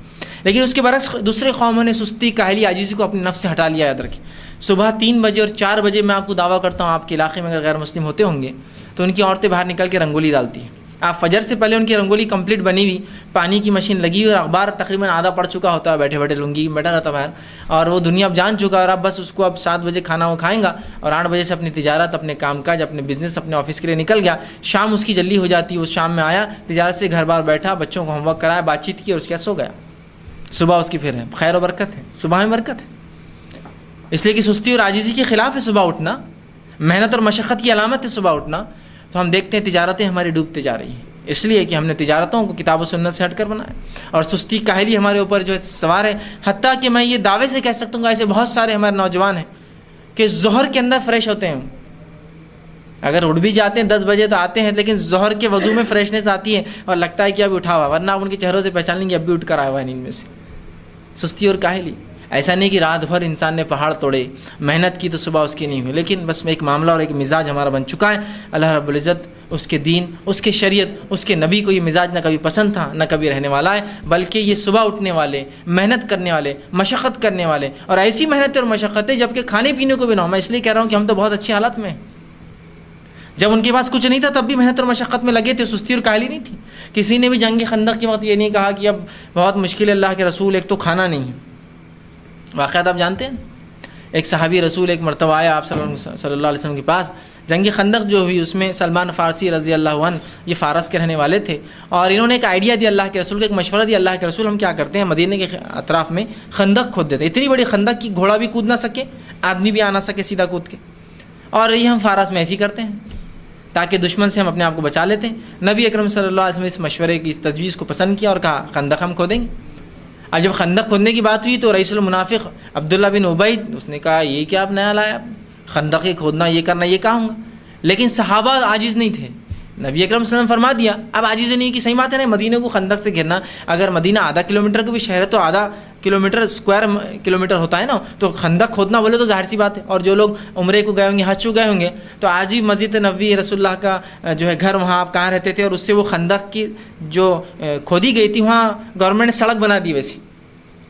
[SPEAKER 1] لیکن اس کے برعکس دوسرے قوموں نے سستی، کاہلی، عاجزی کو اپنے نفس سے ہٹا لیا. یاد رکھیں، صبح 3 بجے اور 4 بجے میں آپ کو دعویٰ کرتا ہوں، آپ کے علاقے میں اگر غیر مسلم ہوتے ہوں گے تو ان کی عورتیں باہر نکل کے رنگولی ڈالتی ہیں. آپ فجر سے پہلے ان کی رنگولی کمپلیٹ بنی ہوئی، پانی کی مشین لگی ہوئی اور اخبار تقریباً آدھا پڑھ چکا ہوتا ہے، بیٹھے بیٹھے لنگی بیٹھا رہتا باہر، اور وہ دنیا اب جان چکا. اور اب بس اس کو اب 7 بجے کھانا وہ کھائیں گا اور 8 بجے سے اپنی تجارت، اپنے کام کاج، اپنے بزنس، اپنے آفس کے لیے نکل گیا. شام اس کی جلدی ہو جاتی ہے، وہ شام میں آیا، تجارت سے گھر بار بیٹھا، بچوں کو ہوم ورک کرایا، بات چیت کی اور اس کے بعد سو گیا. صبح اس کی پھر ہے خیر و برکت ہے، صبح میں برکت ہے. اس لیے کہ سستی اور عاجزی کے خلاف ہے صبح اٹھنا، محنت اور مشقت کی علامت ہے صبح اٹھنا. تو ہم دیکھتے ہیں تجارتیں ہماری ڈوبتے جا رہی ہیں، اس لیے کہ ہم نے تجارتوں کو کتاب و سنت سے ہٹ کر بنایا، اور سستی کاہلی ہمارے اوپر جو ہے سوار ہے. حتیٰ کہ میں یہ دعوے سے کہہ سکتا ہوں، ایسے بہت سارے ہمارے نوجوان ہیں کہ ظہر کے اندر فریش ہوتے ہیں. اگر اٹھ بھی جاتے ہیں 10 بجے تو آتے ہیں، لیکن ظہر کے وضو میں فریشنس آتی ہے اور لگتا ہے کہ اب اٹھا ہوا، ورنہ آپ ان کے چہروں سے پہچان لیں گے اب بھی اٹھ کر آیا ہوا ہے نیند میں سے. سستی اور کاہلی، ایسا نہیں کہ رات بھر انسان نے پہاڑ توڑے، محنت کی تو صبح اس کی نہیں ہوئی، لیکن بس ایک معاملہ اور ایک مزاج ہمارا بن چکا ہے. اللہ رب العزت، اس کے دین، اس کے شریعت، اس کے نبی کو یہ مزاج نہ کبھی پسند تھا نہ کبھی رہنے والا ہے. بلکہ یہ صبح اٹھنے والے، محنت کرنے والے، مشقت کرنے والے، اور ایسی محنت اور مشقتیں جب کہ کھانے پینے کو بھی نہ ہو. میں اس لیے کہہ رہا ہوں کہ ہم تو بہت اچھی حالت میں ہیں. جب ان کے پاس کچھ نہیں تھا تب بھی محنت اور مشقت میں لگے تھے، سستی اور کاہلی نہیں تھی. کسی نے بھی جنگ خندق کے وقت یہ نہیں کہا کہ اب بہت مشکل ہے اللہ کے رسول، ایک تو کھانا نہیں ہے. واقعات آپ جانتے ہیں، ایک صحابی رسول ایک مرتبہ آیا آپ صلی اللہ علیہ وسلم کے پاس. جنگ خندق جو ہوئی اس میں سلمان فارسی رضی اللہ عنہ، یہ فارس کے رہنے والے تھے، اور انہوں نے ایک آئیڈیا دیا اللہ کے رسول کو، ایک مشورہ دیا اللہ کے رسول، ہم کیا کرتے ہیں مدینے کے اطراف میں خندق کھود دیتے ہیں، اتنی بڑی خندق کی گھوڑا بھی کود نہ سکے، آدمی بھی آ نہ سکے سیدھا کود کے، اور یہ ہم فارس میں ایسے ہی کرتے ہیں تاکہ دشمن سے ہم اپنے آپ کو بچا لیتے ہیں. نبی اکرم صلی اللہ علیہ وسلم اس مشورے کی، اس تجویز کو پسند کیا اور کہا خندق ہم کھودیں گے. اب جب خندق کھودنے کی بات ہوئی تو رئیس المنافق عبداللہ بن ابی، اس نے کہا یہ کیا آپ نیا لایا، خندق کھودنا، یہ کرنا، یہ کہا ہوں گا. لیکن صحابہ عاجز نہیں تھے. نبی اکرم صلی اللہ علیہ وسلم فرما دیا. اب عاجز نہیں کہ صحیح بات ہے نا، مدینہ کو خندق سے گھرنا، اگر مدینہ آدھا کلومیٹر کا بھی شہر ہے تو آدھا کلومیٹر اسکوائر کلومیٹر ہوتا ہے نا، تو خندق کھودنا بولے تو ظاہر سی بات ہے. اور جو لوگ عمرے کو گئے ہوں گے، حج کو گئے ہوں گے، تو آج بھی مسجد نبوی رسول اللہ کا جو ہے گھر، وہاں آپ کہاں رہتے تھے، اور اس سے وہ خندق کی جو کھودی گئی تھی وہاں گورنمنٹ نے سڑک بنا دی. ویسی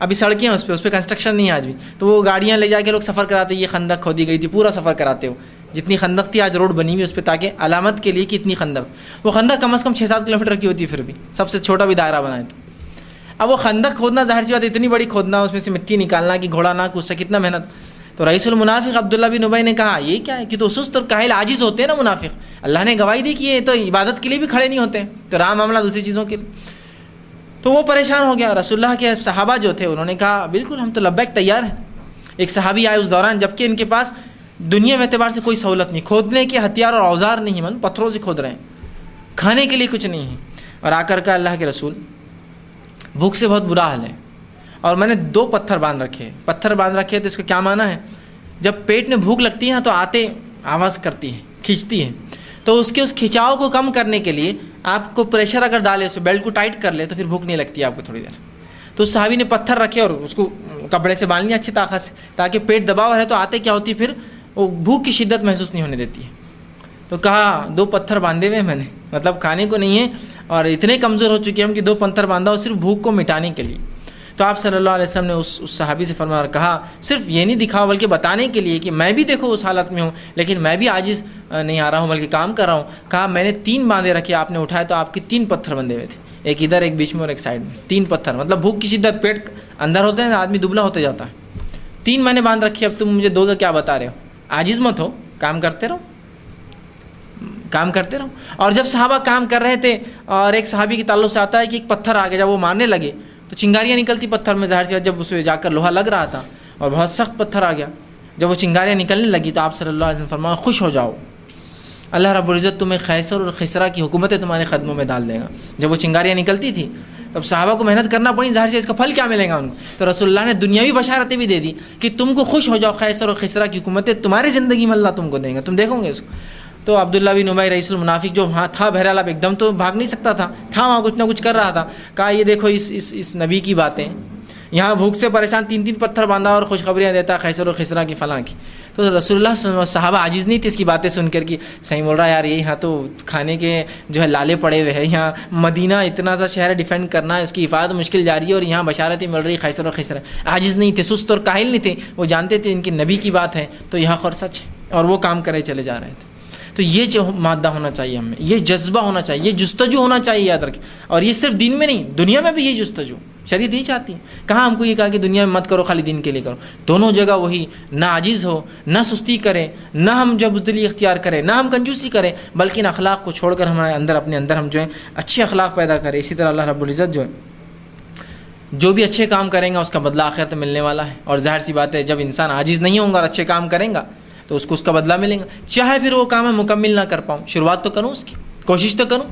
[SPEAKER 1] ابھی سڑکیں ہیں اس پہ کنسٹرکشن نہیں ہے آج بھی، تو وہ گاڑیاں لے جا کے لوگ سفر کراتے، یہ خندق کھودی گئی تھی، پورا سفر کراتے ہو. جتنی خندق تھی آج روڈ بنی ہوئی اس پہ، تاکہ علامت کے لیے کہ اتنی خندق. وہ خندق کم از کم 6-7 کلومیٹر کی ہوتی ہے، پھر بھی سب سے چھوٹا بھی دائرہ بنائے تو. اب وہ خندق کھودنا ظاہر سی بات، اتنی بڑی کھودنا، اس میں سے مٹی نکالنا کہ گھوڑا نہ کود سکے، کتنا محنت. تو رئیس المنافق عبداللہ بن ابی نے کہا یہ کیا ہے، کہ تو سست اور کاہل عاجز ہوتے ہیں نا منافق. اللہ نے گواہی دی کہ یہ تو عبادت کے لیے بھی کھڑے نہیں ہوتے، تو رہا معاملہ دوسری چیزوں کے لیے. تو وہ پریشان ہو گیا. رسول اللہ کے صحابہ جو تھے انہوں نے کہا بالکل ہم تو لبیک تیار ہیں. ایک صحابی آئے اس دوران جبکہ ان کے پاس دنیا میں اعتبار سے کوئی سہولت نہیں، کھودنے کے ہتھیار اور اوزار نہیں، من پتھروں سے کھود رہے ہیں، کھانے کے لیے کچھ نہیں ہے. اور آ کر کہا اللہ کے رسول بھوک سے بہت برا حال ہے، اور میں نے 2 پتھر باندھ رکھے. پتھر باندھ رکھے تو اس کا کیا معنی ہے، جب پیٹ میں بھوک لگتی ہے نا تو آتے آواز کرتی ہے، کھینچتی ہے، تو اس کھینچاؤ کو کم کرنے کے لیے آپ کو پریشر اگر ڈالے، اسے بیلٹ کو ٹائٹ کر لے تو پھر بھوک نہیں لگتی آپ کو تھوڑی دیر. تو اس صحابی نے پتھر رکھے اور اس کو کپڑے سے باندھ لیا اچھی طاقت سے، تاکہ پیٹ دباؤ ہے تو آتے کیا ہوتی پھر وہ بھوک کی شدت محسوس نہیں ہونے دیتی ہے. تو کہا 2 پتھر باندھے ہوئے میں نے، مطلب کھانے کو نہیں ہے، اور اتنے کمزور ہو چکے ہم کہ 2 پتھر باندھا ہو صرف بھوک کو مٹانے کے لیے. تو آپ صلی اللہ علیہ وسلم نے اس صحابی سے فرمایا اور کہا صرف یہ نہیں دکھاؤ بلکہ بتانے کے لیے کہ میں بھی دیکھو اس حالت میں ہوں، لیکن میں بھی عاجز نہیں آ رہا ہوں بلکہ کام کر رہا ہوں. کہا میں نے 3 باندھے رکھے، آپ نے اٹھائے تو آپ کے 3 پتھر بندھے ہوئے تھے، ایک ادھر ایک بیچ میں اور ایک سائڈ میں. 3 پتھر، مطلب بھوک کی شدت، پیٹ اندر ہوتے ہیں آدمی دبلا ہوتا جاتا ہے. 3 میں نے باندھ رکھی، اب تم مجھے 2 کا کیا بتا رہے ہو. عاجز مت ہو، کام کرتے رہو، کام کرتے رہو. اور جب صحابہ کام کر رہے تھے، اور ایک صحابی کے تعلق سے آتا ہے کہ ایک پتھر آ گیا، جب وہ مارنے لگے تو چنگاریاں نکلتی پتھر میں، ظاہر سی جب اس میں جا کر لوہا لگ رہا تھا اور بہت سخت پتھر آ گیا، جب وہ چنگاریاں نکلنے لگی تو آپ صلی اللہ علیہ وسلم فرمایا خوش ہو جاؤ، اللہ رب العزت تمہیں خیسر اور خسرا کی حکومتیں تمہارے قدموں میں ڈال دے گا. جب وہ چنگاریاں نکلتی تھی تب صحابہ کو محنت کرنا پڑی، ظاہر سے اس کا پھل کیا ملے گا ان کو. تو رسول اللہ نے دنیاوی بشارتیں بھی دے دی کہ تم کو خوش ہو جاؤ، خیسر اور خسرا کی حکومتیں تمہاری زندگی میں اللہ تم کو دیں گا، تم دیکھو گے اس کو. تو عبداللہ بن ابی رئیس المنافق جو وہاں تھا بہرحال اب ایک دم تو بھاگ نہیں سکتا تھا وہاں کچھ نہ کچھ کر رہا تھا. کہا یہ دیکھو اس نبی کی باتیں, یہاں بھوک سے پریشان 3 پتھر باندھا اور خوشخبریاں دیتا خیسر و خسرا کی فلاں کی. تو رسول اللہ صلی اللہ علیہ وسلم صحابہ عاجز نہیں تھے اس کی باتیں سن کر کہ صحیح بول رہا ہے یار, یہ یہاں تو کھانے کے جو ہے لالے پڑے ہوئے ہیں, یہاں مدینہ اتنا سا شہر ڈیفینڈ کرنا ہے, اس کی حفاظت مشکل جاری ہے اور یہاں بشارتیں مل رہی خیسر و خسرا. عاجز نہیں تھے, سست اور کاہل نہیں تھے, وہ جانتے تھے ان کی نبی کی بات ہے تو یہ حق اور سچ ہے, اور وہ کام کرے چلے جا رہے تھے. تو یہ جو مادہ ہونا چاہیے ہمیں, یہ جذبہ ہونا چاہیے, یہ جستجو ہونا چاہیے, یاد رکھیں. اور یہ صرف دین میں نہیں, دنیا میں بھی یہ جستجو شریعت یہی چاہتی ہے. کہاں ہم کو یہ کہا کہ دنیا میں مت کرو, خالی دین کے لیے کرو. دونوں جگہ وہی, نہ عاجز ہو, نہ سستی کرے, نہ ہم جو بزدلی اختیار کریں, نہ ہم کنجوسی کریں, بلکہ ان اخلاق کو چھوڑ کر ہمارے اندر اپنے اندر ہم جو ہے اچھے اخلاق پیدا کریں. اسی طرح اللہ رب العزت جو ہے جو بھی اچھے کام کریں گا اس کا بدلہ آخرت میں ملنے والا ہے. اور ظاہر سی بات ہے جب انسان عاجز نہیں ہوگا اور اچھے کام کریں گا تو اس کو اس کا بدلہ ملے گا, چاہے پھر وہ کام میں مکمل نہ کر پاؤں, شروعات تو کروں, اس کی کوشش تو کروں.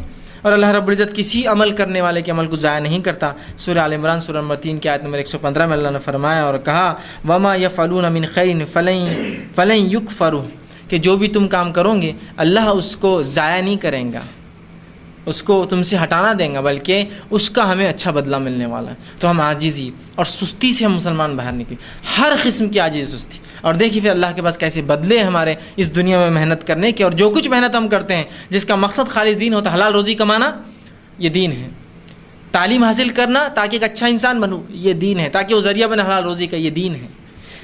[SPEAKER 1] اور اللہ رب العزت کسی عمل کرنے والے کے عمل کو ضائع نہیں کرتا. سورہ آل عمران سورہ نمبر 3 کی آیت نمبر 115 میں اللہ نے فرمایا اور کہا وما یفعلون من خیر فلن یکفروا, کہ جو بھی تم کام کرو گے اللہ اس کو ضائع نہیں کریں گا, اس کو تم سے ہٹانا دیں گا, بلکہ اس کا ہمیں اچھا بدلہ ملنے والا ہے. تو ہم عاجزی اور سستی سے ہم مسلمان باہر نکلیں, ہر قسم کی عاجزی سستی. اور دیکھیے پھر اللہ کے پاس کیسے بدلے ہمارے اس دنیا میں محنت کرنے کے. اور جو کچھ محنت ہم کرتے ہیں جس کا مقصد خالص دین ہوتا ہے, حلال روزی کمانا, یہ دین ہے. تعلیم حاصل کرنا تاکہ ایک اچھا انسان بنوں, یہ دین ہے, تاکہ وہ ذریعہ بنے حلال روزی کا, یہ دین ہے.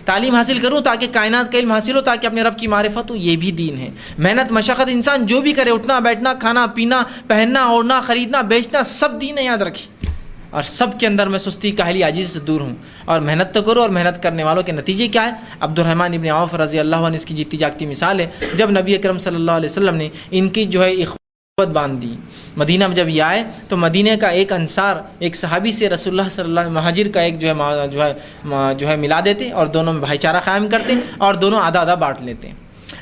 [SPEAKER 1] تعلیم حاصل کروں تاکہ کائنات کا علم حاصل ہو, تاکہ اپنے رب کی معرفت ہو, یہ بھی دین ہے. محنت مشقت انسان جو بھی کرے, اٹھنا بیٹھنا, کھانا پینا, پہننا اوڑھنا, خریدنا بیچنا, سب دین ہے, یاد رکھیے. اور سب کے اندر میں سستی کاہلی عاجزی سے دور ہوں, اور محنت تو کرو. اور محنت کرنے والوں کے نتیجے کیا ہے؟ عبد الرحمن ابن عوف رضی اللہ عنہ اس کی جیتی جاگتی مثال ہے. جب نبی اکرم صلی اللہ علیہ وسلم نے ان کی جو ہے اخوت باندھ دی, مدینہ میں جب یہ آئے تو مدینہ کا ایک انصار ایک صحابی سے رسول اللہ صلی اللہ علیہ وسلم مہاجر کا ایک جو ہے ملا دیتے, اور دونوں میں بھائی چارہ قائم کرتے, اور دونوں آدھا آدھا بانٹ لیتے.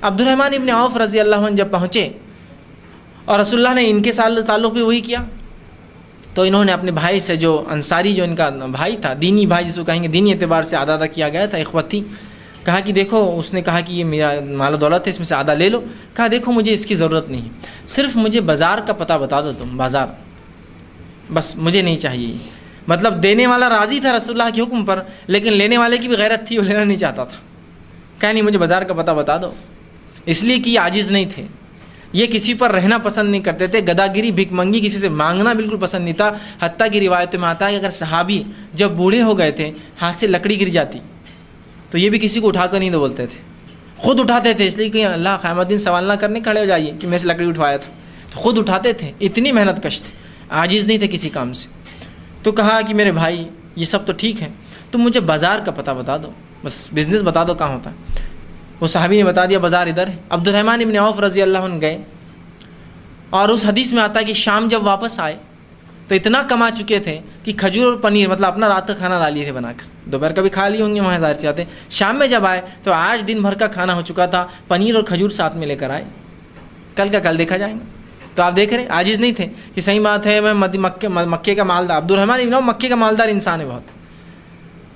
[SPEAKER 1] عبد الرحمن ابن عوف رضی اللہ عنہ جب پہنچے اور رسول اللہ نے ان کے ساتھ تعلق بھی وہی کیا, تو انہوں نے اپنے بھائی سے, جو انصاری جو ان کا بھائی تھا, دینی بھائی جس کو کہیں گے, دینی اعتبار سے آدھا آدھا کیا گیا تھا, اخوت تھی, کہا کہ دیکھو, اس نے کہا کہ یہ میرا مال و دولت ہے, اس میں سے آدھا لے لو. کہا دیکھو مجھے اس کی ضرورت نہیں, صرف مجھے بازار کا پتہ بتا دو تم, بازار بس, مجھے نہیں چاہیے. مطلب دینے والا راضی تھا رسول اللہ کے حکم پر, لیکن لینے والے کی بھی غیرت تھی, وہ لینا نہیں چاہتا تھا. کہا نہیں مجھے بازار کا پتہ بتا دو, اس لیے کہ یہ عاجز نہیں تھے, یہ کسی پر رہنا پسند نہیں کرتے تھے, گداگیری بھیک منگی کسی سے مانگنا بالکل پسند نہیں تھا. حتیٰ کہ روایتوں میں آتا ہے کہ اگر صحابی جب بوڑھے ہو گئے تھے, ہاتھ سے لکڑی گر جاتی تو یہ بھی کسی کو اٹھا کر نہیں بولتے تھے, خود اٹھاتے تھے, اس لیے کہ اللہ قیامت دن سوال نہ کرنے کھڑے ہو جائیے کہ میں سے لکڑی اٹھوایا تھا, تو خود اٹھاتے تھے. اتنی محنت کش تھے, عاجز نہیں تھے کسی کام سے. تو کہا کہ میرے بھائی یہ سب تو ٹھیک ہے, تم مجھے بازار کا پتہ بتا دو, بس بزنس بتا دو کہاں ہوتا ہے. وہ صحابی نے بتا دیا بازار ادھر ہے. عبد الرحمن ابن عوف رضی اللہ عنہ گئے, اور اس حدیث میں آتا ہے کہ شام جب واپس آئے تو اتنا کما چکے تھے کہ کھجور اور پنیر, مطلب اپنا رات کا کھانا لا لیے تھے بنا کر, دوپہر کا بھی کھا لیے ہوں گے وہاں ظاہر سے آتے. شام میں جب آئے تو آج دن بھر کا کھانا ہو چکا تھا, پنیر اور کھجور ساتھ میں لے کر آئے, کل کا کل دیکھا جائے گا. تو آپ دیکھ رہے ہیں عاجز نہیں تھے کہ صحیح بات ہے میں مکے کا مالدار, عبد الرحمن ابن عوف مکے کا مالدار انسان ہے بہت,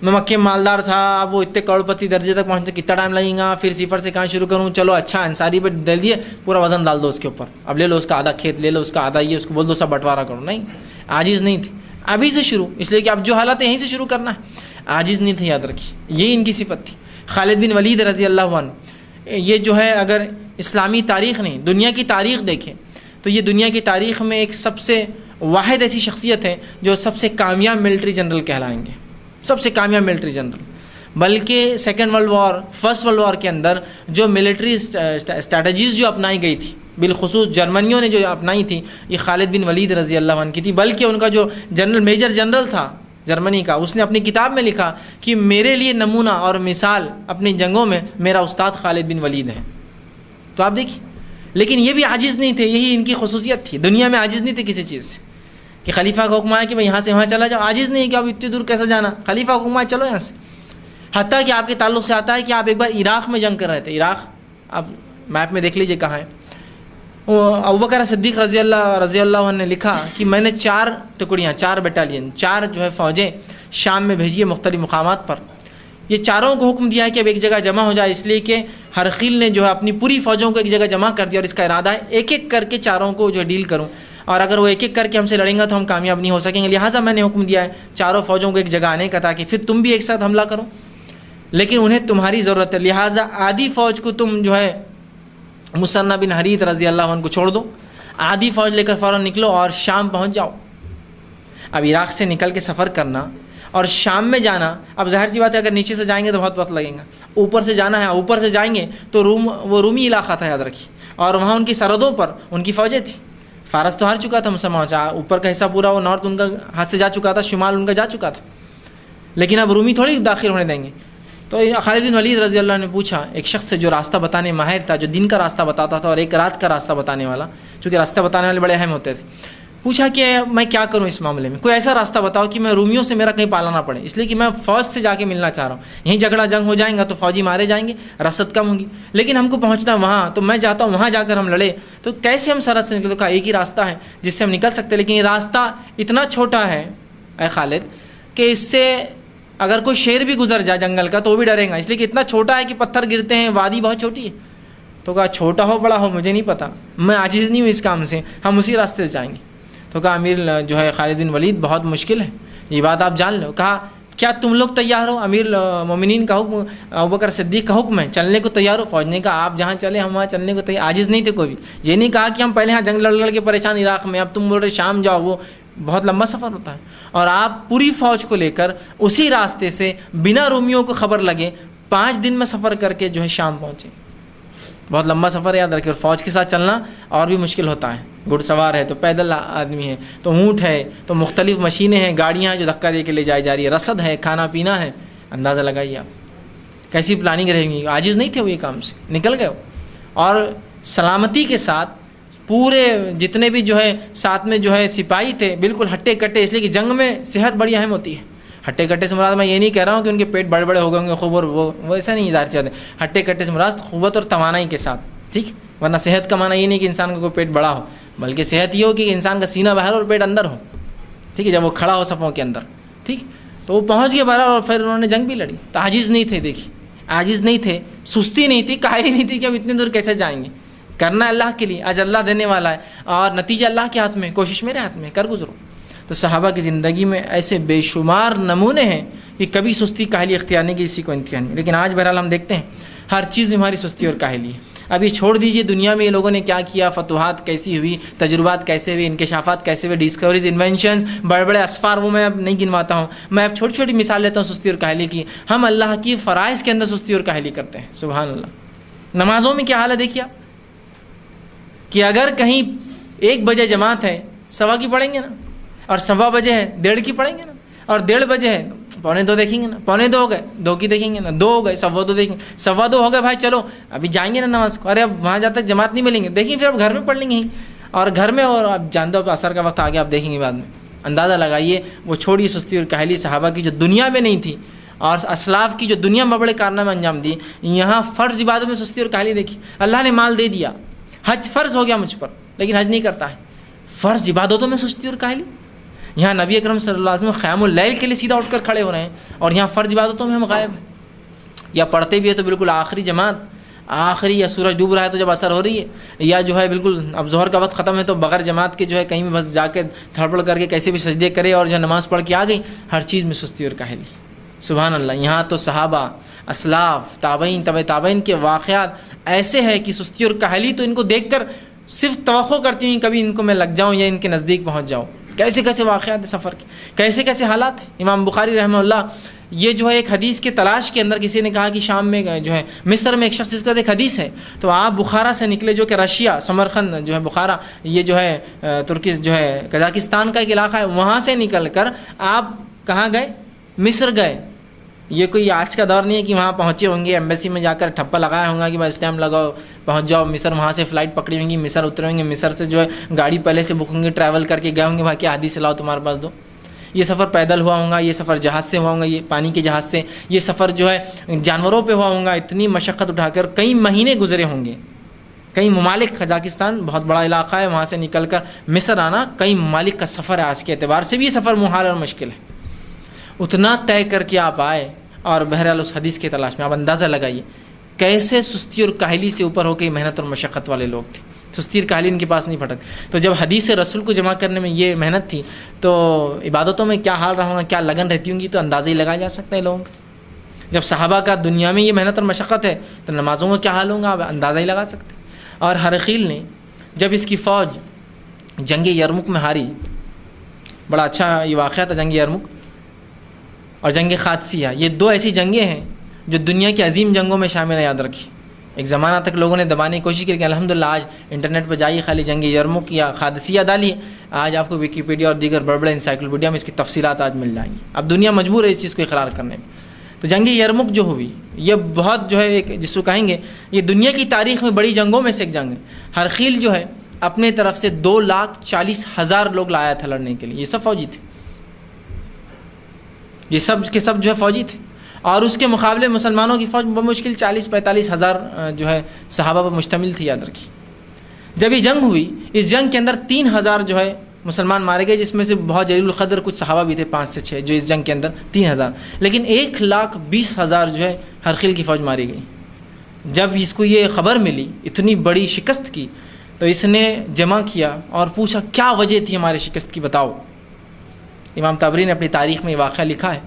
[SPEAKER 1] میں مکے میں مالدار تھا, اب وہ اتنے کروڑ پتی درجے تک پہنچتے کتنا ٹائم لگے گا, پھر صفر سے کہاں شروع کروں, چلو اچھا انصاری پہ ڈال دیے, پورا وزن ڈال دو اس کے اوپر, اب لے لو اس کا آدھا کھیت, لے لو اس کا آدھا, یہ اس کو بول دو سب بٹوارا کرو. نہیں, عاجز نہیں تھے, ابھی سے شروع, اس لیے کہ اب جو حالت ہے یہیں سے شروع کرنا ہے. عاجز نہیں تھے, یاد رکھیے, یہی ان کی صفت تھی. خالد بن ولید رضی اللہ عنہ, یہ جو ہے اگر اسلامی تاریخ نہیں دنیا کی تاریخ دیکھیں تو یہ دنیا کی تاریخ میں ایک سب سے واحد ایسی شخصیت ہے جو سب سے کامیاب ملٹری جنرل کہلائیں گے, سب سے کامیاب ملٹری جنرل. بلکہ second world war, first world war کے اندر جو ملٹری اسٹریٹجیز جو اپنائی گئی تھی, بالخصوص جرمنیوں نے جو اپنائی تھی, یہ خالد بن ولید رضی اللہ عنہ کی تھی. بلکہ ان کا جو جنرل میجر جنرل تھا جرمنی کا, اس نے اپنی کتاب میں لکھا کہ میرے لیے نمونہ اور مثال اپنی جنگوں میں میرا استاد خالد بن ولید ہے. تو آپ دیکھیے, لیکن یہ بھی عاجز نہیں تھے, یہی ان کی خصوصیت تھی. دنیا میں عاجز نہیں تھے کسی چیز سے, کہ خلیفہ کا حکم آیا کہ بھائی یہاں سے وہاں چلا جاؤ, عاجز نہیں کہ اب اتنی دور کیسے جانا, خلیفہ کا حکم آیا چلو یہاں سے. حتیٰ کہ آپ کے تعلق سے آتا ہے کہ آپ ایک بار عراق میں جنگ کر رہے تھے, عراق آپ میپ میں دیکھ لیجئے کہاں ہے. ابوبکر صدیق رضی اللہ عنہ نے لکھا کہ میں نے 4 ٹکڑیاں, 4 بٹالین, 4 جو ہے فوجیں شام میں بھیجی ہے مختلف مقامات پر. یہ چاروں کو حکم دیا ہے کہ اب ایک جگہ جمع ہو جائے، اس لیے کہ ہرقیل نے جو ہے اپنی پوری فوجوں کو ایک جگہ جمع کر دیا، اور اس کا ارادہ ہے ایک ایک کر کے چاروں کو جو ہے ڈیل کروں، اور اگر وہ ایک ایک کر کے ہم سے لڑیں گا تو ہم کامیاب نہیں ہو سکیں گے، لہٰذا میں نے حکم دیا ہے چاروں فوجوں کو ایک جگہ آنے کا، تاکہ پھر تم بھی ایک ساتھ حملہ کرو، لیکن انہیں تمہاری ضرورت ہے، لہٰذا آدھی فوج کو تم جو ہے مثنى بن حریث رضی اللہ عنہ کو چھوڑ دو، آدھی فوج لے کر فوراً نکلو اور شام پہنچ جاؤ۔ اب عراق سے نکل کے سفر کرنا اور شام میں جانا، اب ظاہر سی بات ہے اگر نیچے سے جائیں گے تو بہت وقت لگے گا، اوپر سے جانا ہے، اوپر سے جائیں گے تو وہ رومی علاقہ تھا، یاد رکھیے، اور وہاں ان کی سرحدوں پر ان کی فوجیں تھیں، فارس تو ہار چکا تھا مسلمان سے، اوپر کا حصہ پورا وہ نارتھ ان کا ہاتھ سے جا چکا تھا، شمال ان کا جا چکا تھا، لیکن اب رومی تھوڑی داخل ہونے دیں گے۔ تو خالد بن ولید رضی اللہ عنہ نے پوچھا ایک شخص سے جو راستہ بتانے ماہر تھا، جو دن کا راستہ بتاتا تھا اور ایک رات کا راستہ بتانے والا، چونکہ راستہ بتانے والے بڑے اہم ہوتے تھے، پوچھا کہ میں کیا کروں اس معاملے میں، کوئی ایسا راستہ بتاؤ کہ میں رومیوں سے میرا کہیں پالا نہ پڑے، اس لیے کہ میں فوج سے جا کے ملنا چاہ رہا ہوں، یہیں جھگڑا جنگ ہو جائیں گا تو فوجی مارے جائیں گے، رسد کم ہوگی، لیکن ہم کو پہنچنا وہاں، تو میں چاہتا ہوں وہاں جا کر ہم لڑے، تو کیسے ہم سرحد سے نکلے؟ تو کہا ایک ہی راستہ ہے جس سے ہم نکل سکتے، لیکن یہ راستہ اتنا چھوٹا ہے اے خالد کہ اس سے اگر کوئی شیر بھی گزر جائے جنگل کا تو وہ بھی ڈرے گا، اس لیے کہ اتنا چھوٹا ہے کہ پتھر گرتے ہیں، وادی بہت چھوٹی ہے۔ تو کہا چھوٹا ہو بڑا ہو مجھے نہیں پتا، میں عاجز نہیں ہوں اس کام سے، ہم اسی راستے سے جائیں گے۔ تو کہا امیر جو ہے خالد بن ولید بہت مشکل ہے، یہ بات آپ جان لو۔ کہا کیا تم لوگ تیار ہو؟ امیر مومنین کا حکم، ابوبکر صدیق کا حکم ہے، چلنے کو تیار ہو؟ فوج نے کہا آپ جہاں چلے ہم وہاں چلنے کو تیار، عاجز نہیں تھے کوئی بھی، یہ نہیں کہا کہ ہم پہلے ہاں جنگ لڑ کے پریشان عراق میں، اب تم بول رہے شام جاؤ، وہ بہت لمبا سفر ہوتا ہے، اور آپ پوری فوج کو لے کر اسی راستے سے بنا رومیوں کو خبر لگے 5 دن میں سفر کر کے جو ہے شام پہنچے، بہت لمبا سفر یاد رکھے، اور فوج کے ساتھ چلنا اور بھی مشکل ہوتا ہے، گھڑ سوار ہے تو پیدل آدمی ہے تو اونٹ ہے تو مختلف مشینیں ہیں، گاڑیاں ہیں جو دھکا دے کے لے جائی جا رہی ہے، رسد ہے، کھانا پینا ہے، اندازہ لگائیے آپ کیسی پلاننگ رہے گی۔ عاجز نہیں تھے وہ یہ کام سے، نکل گئے اور سلامتی کے ساتھ پورے جتنے بھی جو ہے ساتھ میں جو ہے سپاہی تھے بالکل ہٹے کٹے، اس لیے کہ جنگ میں صحت بڑی اہم ہوتی ہے۔ ہٹے کٹے سے مراد میں یہ نہیں کہہ رہا ہوں کہ ان کے پیٹ بڑے بڑے ہو گئے ہوں گے خوب، اور وہ ایسا نہیں ظاہر چاہتے، ہٹے کٹے سے مراد قوت اور توانائی کے ساتھ، ٹھیک، ورنہ صحت کا معنی یہ نہیں کہ انسان کا کوئی پیٹ بڑا ہو، بلکہ صحت یہ ہو کہ انسان کا سینہ باہر اور پیٹ اندر ہو، ٹھیک ہے، جب وہ کھڑا ہو صفوں کے اندر، ٹھیک۔ تو وہ پہنچ گئے باہر اور پھر انہوں نے جنگ بھی لڑی، تو عاجز نہیں تھے، دیکھیے عاجز نہیں تھے، سستی نہیں تھی، کاہلی نہیں تھی کہ اب اتنی دور کیسے جائیں گے، کرنا اللہ کے لیے، اجر اللہ دینے والا ہے، اور نتیجہ اللہ کے ہاتھ میں، کوشش میرے ہاتھ میں، کر گزرو۔ تو صحابہ کی زندگی میں ایسے بے شمار نمونے ہیں کہ کبھی سستی کاہلی اختیار نہیں کی، کسی کو انتہا نہیں، لیکن آج بہرحال ہم دیکھتے ہیں ہر چیز ہماری سستی اور کاہلی ہے۔ اب یہ چھوڑ دیجئے دنیا میں یہ لوگوں نے کیا کیا، فتوحات کیسی ہوئی، تجربات کیسے ہوئے، انکشافات کیسے ہوئے، ڈسکوریز، انوینشنز، بڑے بڑے اسفار، وہ میں اب نہیں گنواتا ہوں، میں اب چھوٹی چھوٹی مثال لیتا ہوں سستی اور کاہلی کی۔ ہم اللہ کی فرائض کے اندر سستی اور کاہلی کرتے ہیں، سبحان اللہ۔ نمازوں میں کیا حال ہے دیکھیے آپ، کہ اگر کہیں 1 بجے جماعت ہے 1:15 کی پڑھیں گے نا، اور 1:15 بجے ہے 1:30 کی پڑھیں گے نا، اور 1:30 بجے ہے 1:45 دیکھیں گے نا، 1:45 ہو گئے 2 کی دیکھیں گے نا، 2 ہو گئے 2:15 دیکھیں گے، 2:15 ہو گئے بھائی چلو ابھی جائیں گے نا نماز کو، ارے اب وہاں جاتے تک جماعت نہیں ملیں گے، دیکھیں پھر اب گھر میں پڑھ لیں گے ہی، اور گھر میں، اور اب جان دو اثر کا وقت آ گیا، آپ دیکھیں گے بعد میں۔ اندازہ لگائیے وہ چھوڑی سستی اور کاہلی صحابہ کی جو دنیا میں نہیں تھی، اور اسلاف کی جو دنیا میں بڑے کارنامے انجام دی، یہاں فرض عبادت میں سستی اور کاہلی دیکھی۔ اللہ نے مال دے دیا، حج فرض ہو گیا مجھ پر، لیکن حج نہیں کرتا ہے، فرض عبادتوں میں سستی اور کاہلی۔ یہاں نبی اکرم صلی اللہ علیہ وسلم قیام اللیل کے لیے سیدھا اٹھ کر کھڑے ہو رہے ہیں، اور یہاں فرض عبادتوں میں ہم غائب ہیں، یا پڑھتے بھی ہے تو بالکل آخری جماعت، آخری، یا سورج ڈوب رہا ہے تو جب اثر ہو رہی ہے، یا جو ہے بالکل اب ظہر کا وقت ختم ہے تو بغیر جماعت کے جو ہے کہیں بھی بس جا کے تھڑپڑ کر کے کیسے بھی سجدے کرے اور جو ہے نماز پڑھ کے آ گئی، ہر چیز میں سستی اور کاہلی، سبحان اللہ۔ یہاں تو صحابہ، اسلاف، تابعین، تبع تابعین کے واقعات ایسے ہیں کہ سستی اور کاہلی تو ان کو دیکھ کر صرف توقع کرتی ہوں کبھی ان کو میں لگ جاؤں یا ان کے نزدیک پہنچ جاؤں، کیسے کیسے واقعات ہیں سفر کے، کیسے کیسے حالات ہیں۔ امام بخاری رحمہ اللہ یہ جو ہے ایک حدیث کے تلاش کے اندر کسی نے کہا کہ شام میں جو ہے مصر میں ایک شخص اس کا ایک حدیث ہے، تو آپ بخارا سے نکلے جو کہ رشیا، سمرقند جو ہے بخارا، یہ جو ہے ترکی جو ہے قزاقستان کا ایک علاقہ ہے، وہاں سے نکل کر آپ کہاں گئے؟ مصر گئے۔ یہ کوئی آج کا دور نہیں ہے کہ وہاں پہنچے ہوں گے ایمبیسی میں جا کر ٹھپا لگایا ہوں گا کہ بس ٹائم لگاؤ پہنچ جاؤ مصر، وہاں سے فلائٹ پکڑی ہوں گی، مصر اترے ہوں گے، مصر سے جو ہے گاڑی پہلے سے بک ہوں گے، ٹریول کر کے گئے ہوں گے، بھائی کیا حدیث لاؤ تمہارے پاس دو۔ یہ سفر پیدل ہوا ہوں گا، یہ سفر جہاز سے ہوا ہوں گا، یہ پانی کے جہاز سے، یہ سفر جو ہے جانوروں پہ ہوا ہوں گا، اتنی مشقت اٹھا کر کئی مہینے گزرے ہوں گے، کئی ممالک، قزاقستان بہت بڑا علاقہ ہے، وہاں سے نکل کر مصر آنا کئی ممالک کا سفر ہے، آج کے اعتبار سے بھی یہ سفر محال اور مشکل ہے۔ اتنا طے کر کے آپ آئے، اور بہرحال اس حدیث کی تلاش میں. آپ اندازہ لگائیے کیسے سستی اور کاہلی سے اوپر ہو کے محنت اور مشقت والے لوگ تھے. سستی اور کاہلی ان کے پاس نہیں پھٹک. تو جب حدیث رسول کو جمع کرنے میں یہ محنت تھی تو عبادتوں میں کیا حال رہا ہوگا, کیا لگن رہتی ہوں گی, تو اندازہ ہی لگایا جا سکتا ہے لوگوں کا. جب صحابہ کا دنیا میں یہ محنت اور مشقت ہے تو نمازوں کا کیا حال ہوگا, آپ اندازہ ہی لگا سکتے. اور ہرقیل نے جب اس کی فوج جنگ یرمک میں ہاری, بڑا اچھا یہ واقعہ تھا جنگ یرمک اور جنگ قادسیہ. یہ دو ایسی جنگیں ہیں جو دنیا کی عظیم جنگوں میں شامل ہے, یاد رکھیے. ایک زمانہ تک لوگوں نے دبانے کی کوشش کی, کہ الحمدللہ آج انٹرنیٹ پہ جائیے, خالی جنگ یرمک یا قادسیہ ڈالیے, آج آپ کو ویکیپیڈیا اور دیگر بڑے بڑے انسائکلوپیڈیا میں اس کی تفصیلات آج مل جائیں گی. اب دنیا مجبور ہے اس چیز کو اقرار کرنے میں. تو جنگ یرمک جو ہوئی یہ بہت جو ہے ایک جس کو کہیں گے یہ دنیا کی تاریخ میں بڑی جنگوں میں سے ایک جنگ ہے. ہرقیل جو ہے اپنے طرف سے 2,40,000 لوگ لایا تھا لڑنے کے لیے. یہ سب فوجی تھے, یہ سب کے سب جو ہے فوجی تھے. اور اس کے مقابلے مسلمانوں کی فوج بمشکل 40-45 ہزار جو ہے صحابہ پر مشتمل تھی, یاد رکھیے. جب یہ جنگ ہوئی, اس جنگ کے اندر 3,000 جو ہے مسلمان مارے گئے, جس میں سے بہت جلیل القدر کچھ صحابہ بھی تھے 5 سے 6 جو اس جنگ کے اندر 3,000. لیکن 1,20,000 جو ہے ہرقیل کی فوج ماری گئی. جب اس کو یہ خبر ملی اتنی بڑی شکست کی تو اس نے جمع کیا اور پوچھا کیا وجہ تھی ہمارے شکست کی, بتاؤ. امام طبری نے اپنی تاریخ میں یہ واقعہ لکھا ہے.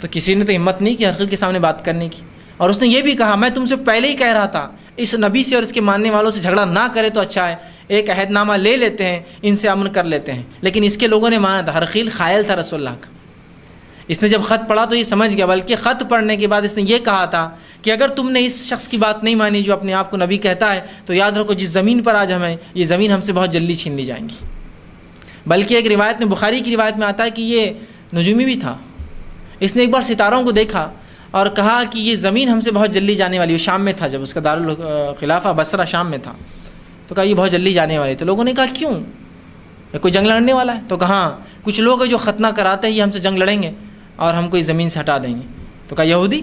[SPEAKER 1] تو کسی نے تو ہمت نہیں کی ہرقیل کے سامنے بات کرنے کی, اور اس نے یہ بھی کہا میں تم سے پہلے ہی کہہ رہا تھا اس نبی سے اور اس کے ماننے والوں سے جھگڑا نہ کرے تو اچھا ہے, ایک عہد نامہ لے لیتے ہیں, ان سے امن کر لیتے ہیں. لیکن اس کے لوگوں نے مانا تھا. ہرقیل خائل تھا رسول اللہ کا. اس نے جب خط پڑھا تو یہ سمجھ گیا, بلکہ خط پڑھنے کے بعد اس نے یہ کہا تھا کہ اگر تم نے اس شخص کی بات نہیں مانی جو اپنے آپ کو نبی کہتا ہے, تو یاد رکھو جس زمین پر آج ہم ہیں یہ زمین ہم سے بہت جلدی چھین لی جائیں گی. بلکہ ایک روایت میں, بخاری کی روایت میں آتا ہے کہ یہ نجومی بھی تھا. اس نے ایک بار ستاروں کو دیکھا اور کہا کہ یہ زمین ہم سے بہت جلدی جانے والی ہے. شام میں تھا جب اس کا دارالخلافہ بصرہ شام میں تھا, تو کہا یہ بہت جلدی جانے والی. تو لوگوں نے کہا کیوں, کوئی جنگ لڑنے والا ہے؟ تو کہا کچھ لوگ ہیں جو ختنہ کراتے ہیں یہ ہم سے جنگ لڑیں گے اور ہم کو اس زمین سے ہٹا دیں گے. تو کہا یہودی,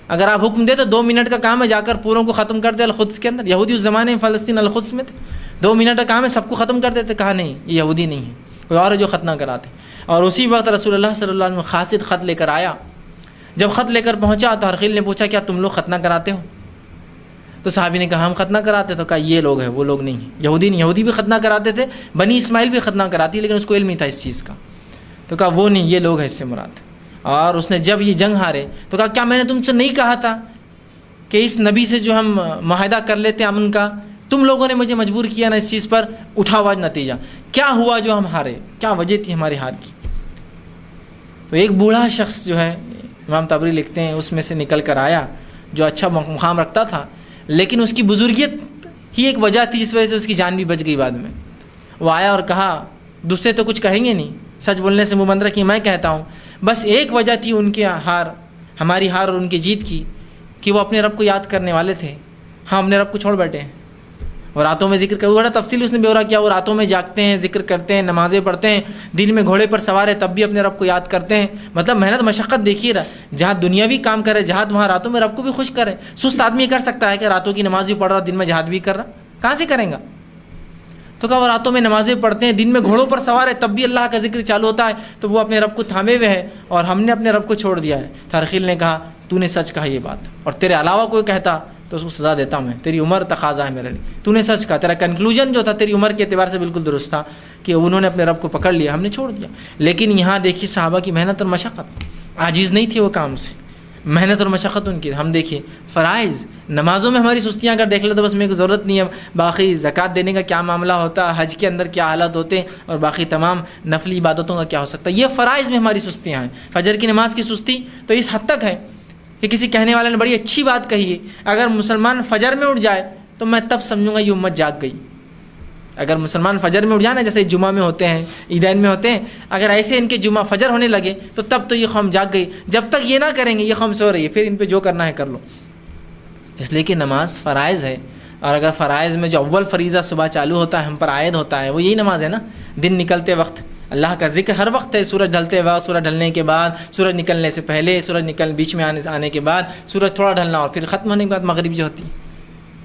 [SPEAKER 1] اگر آپ حکم دے تو 2 منٹ کا کام ہے, جا کر پوروں کو ختم کر دے القدس کے اندر. یہودی اس زمانے میں فلسطین القدس میں تھے, 2 منٹ کا کام ہے سب کو ختم کر دیتے. کہا نہیں, یہ یہودی نہیں ہے, کوئی اور ہے جو ختنہ کراتے. اور اسی وقت رسول اللہ صلی اللہ علیہ وسلم قاصد خط لے کر آیا. جب خط لے کر پہنچا تو ہرقیل نے پوچھا کیا تم لوگ ختنہ کراتے ہو؟ تو صحابی نے کہا ہم ختنہ کراتے. تو کہا یہ لوگ ہیں, وہ لوگ نہیں ہیں, یہودی نہیں. یہودی بھی ختنہ کراتے تھے, بنی اسماعیل بھی ختنہ کراتی, لیکن اس کو علم نہیں تھا اس چیز کا. تو کہا وہ نہیں, یہ لوگ ہیں اس سے مراد. اور اس نے جب یہ جنگ ہارے تو کہا کیا میں نے تم سے نہیں کہا تھا کہ اس نبی سے جو ہم معاہدہ کر لیتے ہیں امن کا, تم لوگوں نے مجھے مجبور کیا نا اس چیز پر. اٹھا ہوا نتیجہ کیا ہوا جو ہم ہارے, کیا وجہ تھی ہمارے ہار کی. تو ایک بوڑھا شخص جو ہے امام طبری لکھتے ہیں اس میں سے نکل کر آیا جو اچھا مقام رکھتا تھا, لیکن اس کی بزرگیت ہی ایک وجہ تھی جس وجہ سے اس کی جان بھی بچ گئی بعد میں. وہ آیا اور کہا دوسرے تو کچھ کہیں گے نہیں, سچ بولنے سے منہ بند رکھیں, میں کہتا ہوں بس ایک وجہ تھی ان کے ہار, ہماری ہار اور ان کی جیت کی, کہ وہ اپنے رب کو یاد کرنے والے تھے. ہم اپنے رب کو چھوڑ بیٹھے ہیں. اور راتوں میں ذکر بڑا تفصیل اس نے بیورا کیا. وہ راتوں میں جاگتے ہیں, ذکر کرتے ہیں, نمازیں پڑھتے ہیں, دن میں گھوڑے پر سوار ہے تب بھی اپنے رب کو یاد کرتے ہیں. مطلب محنت مشقت دیکھیے رہا, جہاں دنیاوی کام کرے جہاد, وہاں راتوں میں رب کو بھی خوش کرے. سست آدمی کر سکتا ہے کہ راتوں کی نماز بھی پڑھ رہا دن میں جہاد بھی کر رہا, کہاں سے کریں گا. تو کہا وہ راتوں میں نمازیں پڑھتے ہیں, دن میں گھوڑوں پر سوار ہے تب بھی اللہ کا ذکر چالو ہوتا ہے, تو وہ اپنے رب کو تھامے ہوئے ہے اور ہم نے اپنے رب کو چھوڑ دیا ہے. ہرقیل نے کہا تو نے سچ کہا یہ بات, اور تیرے علاوہ کوئی کہتا تو اس کو سزا دیتا میں, تیری عمر تقاضا ہے میرے لیے, تو نے سچ کہا. تیرا کنکلوژن جو تھا تیری عمر کے اعتبار سے بالکل درست تھا کہ انہوں نے اپنے رب کو پکڑ لیا, ہم نے چھوڑ دیا. لیکن یہاں دیکھیے صحابہ کی محنت اور مشقت, عاجز نہیں تھی وہ کام سے, محنت اور مشقت ان کی. ہم دیکھیے فرائض نمازوں میں ہماری سستیاں اگر دیکھ لیں تو بس میرے کو ضرورت نہیں ہے, باقی زکوٰۃ دینے کا کیا معاملہ ہوتا, حج کے اندر کیا حالات ہوتے, اور باقی تمام نفلی عبادتوں کا کیا ہو سکتا ہے. یہ فرائض میں ہماری سستیاں ہیں. فجر کی نماز کی سستی تو اس حد تک ہے کہ کسی کہنے والے نے بڑی اچھی بات کہی ہے, اگر مسلمان فجر میں اٹھ جائے تو میں تب سمجھوں گا یہ امت جاگ گئی. اگر مسلمان فجر میں اٹھ جائے نا, جیسے جمعہ میں ہوتے ہیں, عیدین میں ہوتے ہیں, اگر ایسے ان کے جمعہ فجر ہونے لگے تو تب تو یہ قوم جاگ گئی. جب تک یہ نہ کریں گے یہ قوم سو رہی ہے, پھر ان پہ جو کرنا ہے کر لو. اس لیے کہ نماز فرائض ہے, اور اگر فرائض میں جو اول فریضہ صبح چالو ہوتا ہے, ہم پر عائد ہوتا ہے, وہ یہی نماز ہے نا. دن نکلتے وقت اللہ کا ذکر ہر وقت ہے, سورج ڈھلتے وقت, سورج ڈھلنے کے بعد, سورج نکلنے سے پہلے, سورج بیچ میں آنے کے بعد, سورج تھوڑا ڈھلنا اور پھر ختم ہونے کے بعد مغرب جو ہوتی ہے.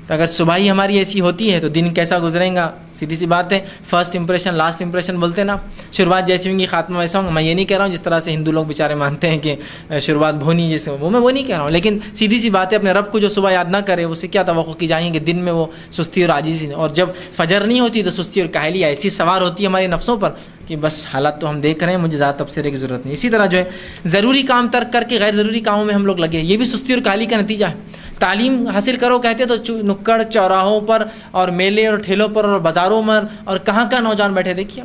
[SPEAKER 1] تو اگر صبح ہی ہماری ایسی ہوتی ہے تو دن کیسا گزریں گا؟ سیدھی سی بات ہے، فرسٹ امپریشن لاسٹ امپریشن بولتے ہیں نا، شروعات جیسی ہوں گی خاتمہ ویسا ہوں گا. میں یہ نہیں کہہ رہا ہوں جس طرح سے ہندو لوگ بیچارے مانتے ہیں کہ شروعات بھونی جیسے وہ میں وہ نہیں کہہ رہا ہوں، لیکن سیدھی سی بات ہے اپنے رب کو جو صبح یاد نہ کرے اسے کیا توقع کی جائیں کہ دن میں وہ سستی اور عاجزی، اور جب فجر نہیں ہوتی تو سستی اور کاہلی ایسی سوار ہوتی ہے ہمارے نفسوں پر کہ بس حالات تو ہم دیکھ رہے ہیں، مجھے زیادہ تبصرے کی ضرورت نہیں. اسی طرح جو ہے ضروری کام ترک کر کے غیر ضروری کاموں میں ہم لوگ لگے، یہ بھی سستی اور کاہلی کا نتیجہ ہے. تعلیم حاصل کرو کہتے تو نکڑ چوراہوں پر اور میلے اور ٹھیلوں پر اور بازاروں میں اور کہاں کہاں نوجوان بیٹھے. دیکھیے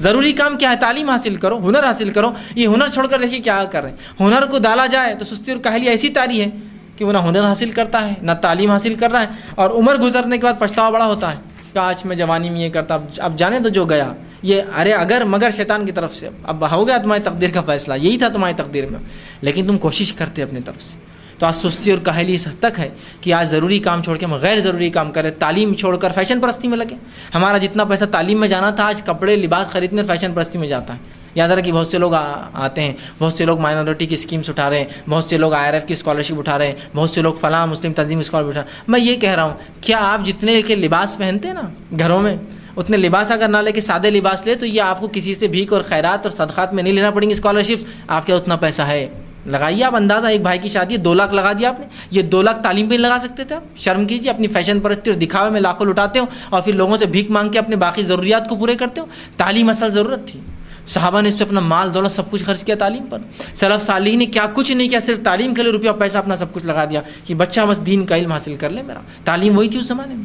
[SPEAKER 1] ضروری کام کیا ہے؟ تعلیم حاصل کرو، ہنر حاصل کرو. یہ ہنر چھوڑ کر دیکھیے کیا کر رہے ہیں. ہنر کو ڈالا جائے تو سستی اور کاہلی ایسی طاری ہے کہ وہ نہ ہنر حاصل کرتا ہے نہ تعلیم حاصل کر رہا ہے، اور عمر گزرنے کے بعد پچھتاوا بڑا ہوتا ہے. کاش میں جوانی میں یہ کرتا، اب جانے تو جو گیا یہ ارے اگر مگر شیطان کی طرف سے اب ہو گیا تمہاری تقدیر کا فیصلہ، یہی تھا تمہاری تقدیر میں، لیکن تم کوشش کرتے اپنی طرف سے. تو آج سستی اور کاہلی اس حد تک ہے کہ آج ضروری کام چھوڑ کے ہم غیر ضروری کام کریں، تعلیم چھوڑ کر فیشن پرستی میں لگے. ہمارا جتنا پیسہ تعلیم میں جانا تھا آج کپڑے لباس خریدنے فیشن پرستی میں جاتا ہے. یاد رکھیے بہت سے لوگ آتے ہیں، بہت سے لوگ مائنورٹی کی اسکیمس اٹھا رہے ہیں، بہت سے لوگ IRF کی اسکالرشپ اٹھا رہے ہیں، بہت سے لوگ فلاں مسلم تنظیم اسکالرشپ اٹھا رہے ہیں. میں یہ کہہ رہا ہوں کیا آپ جتنے کے لباس پہنتے ہیں نا گھروں میں، اتنے لباس اگر نہ لے کے سادے لباس لے تو یہ آپ کو کسی سے بھیک اور خیرات اور صدقات میں نہیں لینا پڑیں گے اسکالرشپس. آپ کے اتنا پیسہ ہے، لگائیے آپ اندازہ. ایک بھائی کی شادی ہے 2 لاکھ لگا دیا آپ نے، یہ 2 لاکھ تعلیم پہ نہیں لگا سکتے تھے آپ؟ شرم کیجیے. اپنی فیشن پرستی اور دکھاوے میں لاکھوں لٹاتے ہو اور پھر لوگوں سے بھیک مانگ کے اپنے باقی ضروریات کو پورے کرتے ہو. تعلیم اصل ضرورت تھی. صحابہ نے اس پہ اپنا مال دولت سب کچھ خرچ کیا تعلیم پر. سلف صالحین نے کیا کچھ نہیں کیا، صرف تعلیم کے لیے روپیہ پیسہ اپنا سب کچھ لگا دیا کہ بچہ بس دین کا علم حاصل کر لے. میرا تعلیم وہی تھی اس زمانے میں.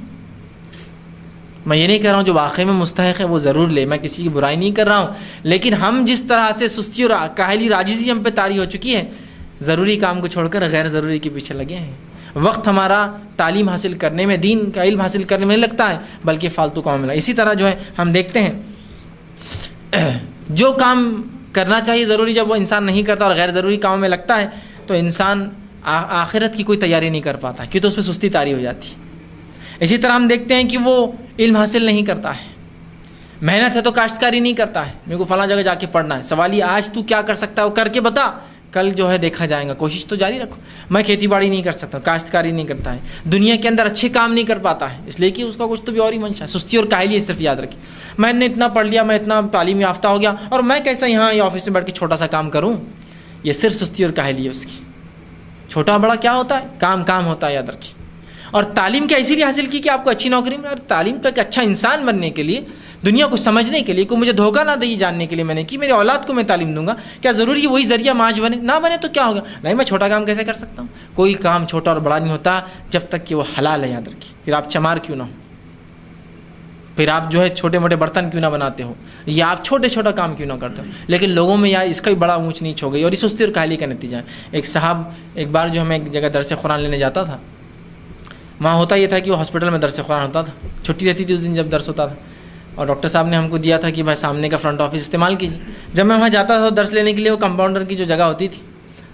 [SPEAKER 1] میں یہ نہیں کہہ رہا ہوں جو واقعی میں مستحق ہے وہ ضرور لے، میں کسی کی برائی نہیں کر رہا ہوں، لیکن ہم جس طرح سے سستی اور کاہلی عاجزی ہم پہ طاری ہو چکی ہے، ضروری کام کو چھوڑ کر غیر ضروری کے پیچھے لگے ہیں. وقت ہمارا تعلیم حاصل کرنے میں، دین کا علم حاصل کرنے میں نہیں لگتا ہے بلکہ فالتو کاموں میں. اسی طرح جو ہے ہم دیکھتے ہیں جو کام کرنا چاہیے ضروری جب وہ انسان نہیں کرتا اور غیر ضروری کاموں میں لگتا ہے تو انسان آخرت کی کوئی تیاری نہیں کر پاتا کیونکہ اس پہ سستی طاری ہو جاتی ہے. اسی طرح ہم دیکھتے ہیں کہ وہ علم حاصل نہیں کرتا ہے، محنت ہے تو کاشتکاری نہیں کرتا ہے، میرے کو فلاں جگہ جا کے پڑھنا ہے. سوال یہ آج تو کیا کر سکتا ہے وہ کر کے بتا، کل جو ہے دیکھا جائے گا. کوشش تو جاری رکھو. میں کھیتی باڑی نہیں کر سکتا، کاشتکاری نہیں کرتا ہے، دنیا کے اندر اچھے کام نہیں کر پاتا ہے اس لیے کہ اس کا کچھ تو بھی اور ہی منشا ہے. سستی اور کاہلی صرف یاد رکھیں. میں نے اتنا پڑھ لیا، میں اتنا تعلیم یافتہ ہو گیا اور میں کیسا یہاں یہ آفس میں بیٹھ کے چھوٹا سا کام کروں. یہ صرف سستی اور کاہلی ہے اس کی. چھوٹا بڑا کیا ہوتا ہے؟ کام ہوتا ہے، یاد رکھیں. اور تعلیم کیا اسی لیے حاصل کی کہ آپ کو اچھی نوکری ملے؟ تعلیم تو ایک اچھا انسان بننے کے لیے، دنیا کو سمجھنے کے لیے، کوئی مجھے دھوکہ نہ دے یہ جاننے کے لیے میں نے کہ میرے اولاد کو میں تعلیم دوں گا. کیا ضروری ہے وہی ذریعہ معاش بنے؟ نہ بنے تو کیا ہوگا؟ نہیں میں چھوٹا کام کیسے کر سکتا ہوں؟ کوئی کام چھوٹا اور بڑا نہیں ہوتا جب تک کہ وہ حلال ہے. یاد رکھیے. پھر آپ چمار کیوں نہ ہو، پھر آپ جو ہے چھوٹے موٹے برتن کیوں نہ بناتے ہو، یا آپ چھوٹا کام کیوں نہ کرتے ہو، لیکن لوگوں میں اس کا بھی بڑا اونچ نیچ ہو گئی اور یہ سستی اور کاہلی کا نتیجہ ہے. ایک صاحب ایک بار جو ہمیں ایک جگہ درس قرآن لینے جاتا تھا، وہاں ہوتا یہ تھا کہ وہ ہاسپٹل میں درس قرآن ہوتا تھا، چھٹی رہتی تھی اس دن جب درس ہوتا تھا، اور ڈاکٹر صاحب نے ہم کو دیا تھا کہ بھائی سامنے کا فرنٹ آفس استعمال کیجیے. جب میں وہاں جاتا تھا درس لینے کے لیے، وہ کمپاؤنڈر کی جو جگہ ہوتی تھی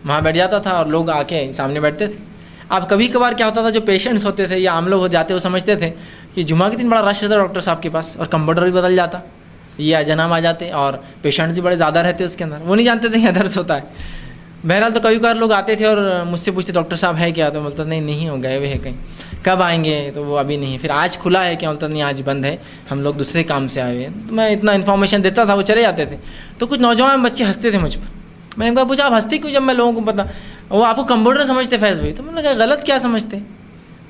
[SPEAKER 1] وہاں بیٹھ جاتا تھا اور لوگ آ کے سامنے بیٹھتے تھے. اب کبھی کبھار کیا ہوتا تھا جو پیشنٹس ہوتے تھے یا عام لوگ ہو جاتے وہ سمجھتے تھے کہ جمعہ کے دن بڑا رش رہتا ڈاکٹر صاحب کے پاس اور کمپاؤنڈر بھی بدل جاتا، یہ جناب آ جاتے اور پیشنٹس بھی بڑے زیادہ رہتے اس کے اندر، وہ نہیں جانتے تھے کہ درس ہوتا ہے. بہرحال تو کبھی کبھار لوگ آتے تھے اور مجھ سے پوچھتے ڈاکٹر صاحب ہے کیا؟ تو بولتا نہیں ہو گئے ہوئے ہے کہیں. کب آئیں گے؟ تو وہ ابھی نہیں. پھر آج کھلا ہے کیا؟ بولتا نہیں آج بند ہے، ہم لوگ دوسرے کام سے آئے ہوئے ہیں. تو میں اتنا انفارمیشن دیتا تھا وہ چلے جاتے تھے. تو کچھ نوجوان بچے ہنستے تھے مجھ پر. میں نے کہا پوچھا آپ ہنستے کیوں جب میں لوگوں کو پتا؟ وہ آپ کو کمپیوٹر سمجھتے فیض بھائی. تو میں نے کہا غلط کیا سمجھتے؟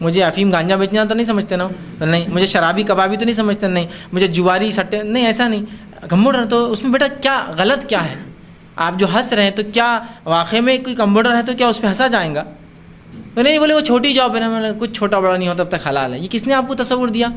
[SPEAKER 1] مجھے افیم گانجا بیچنا تو نہیں سمجھتے نا؟ نہیں. مجھے شرابی کبابی تو نہیں سمجھتے؟ نہیں. مجھے جواری سٹے نہیں، ایسا نہیں. کمپیوٹر تو اس میں بیٹا کیا غلط کیا ہے؟ آپ جو ہنس رہے ہیں تو کیا واقعی میں کوئی کمپیوٹر ہے تو کیا اس پہ ہنسا جائیں گا؟ تو نہیں بولے وہ چھوٹی جاب ہے نا. میں نے کچھ چھوٹا بڑا نہیں ہوتا تب تک حلال ہے. یہ کس نے آپ کو تصور دیا؟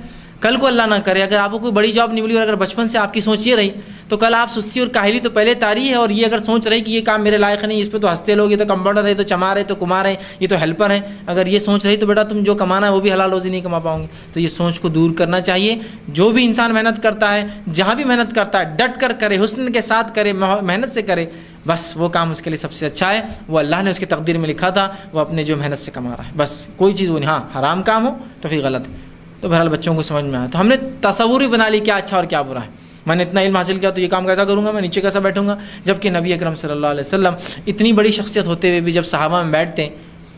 [SPEAKER 1] کل کو اللہ نہ کرے اگر آپ کو کوئی بڑی جاب نہیں ملی اور اگر بچپن سے آپ کی سوچ یہ رہی تو کل آپ سستی اور کاہلی تو پہلے طاری ہے، اور یہ اگر سوچ رہی کہ یہ کام میرے لائق نہیں، اس پہ تو ہنستے لوگ، یہ تو کمپاؤنڈر ہے، یہ تو چمار ہے، تو کمار ہے، یہ تو ہیلپر ہے، اگر یہ سوچ رہی تو بیٹا تم جو کمانا ہے وہ بھی حلال روزی نہیں کما پاؤں گے. تو یہ سوچ کو دور کرنا چاہیے. جو بھی انسان محنت کرتا ہے، جہاں بھی محنت کرتا ہے، ڈٹ کر کرے، حسن کے ساتھ کرے، محنت سے کرے، بس وہ کام اس کے لیے سب سے اچھا ہے. وہ اللہ نے اس کی تقدیر میں لکھا تھا، وہ اپنے جو محنت سے کما رہا ہے، بس کوئی چیز وہ نہیں. ہاں حرام کام ہو تو پھر غلط ہے. تو بہرحال بچوں کو سمجھ میں آیا تو ہم نے تصور ہی بنا لی کیا اچھا اور کیا برا ہے. میں نے اتنا علم حاصل کیا تو یہ کام کیسا کروں گا، میں نیچے کیسا بیٹھوں گا؟ جبکہ نبی اکرم صلی اللہ علیہ وسلم اتنی بڑی شخصیت ہوتے ہوئے بھی جب صحابہ میں بیٹھتے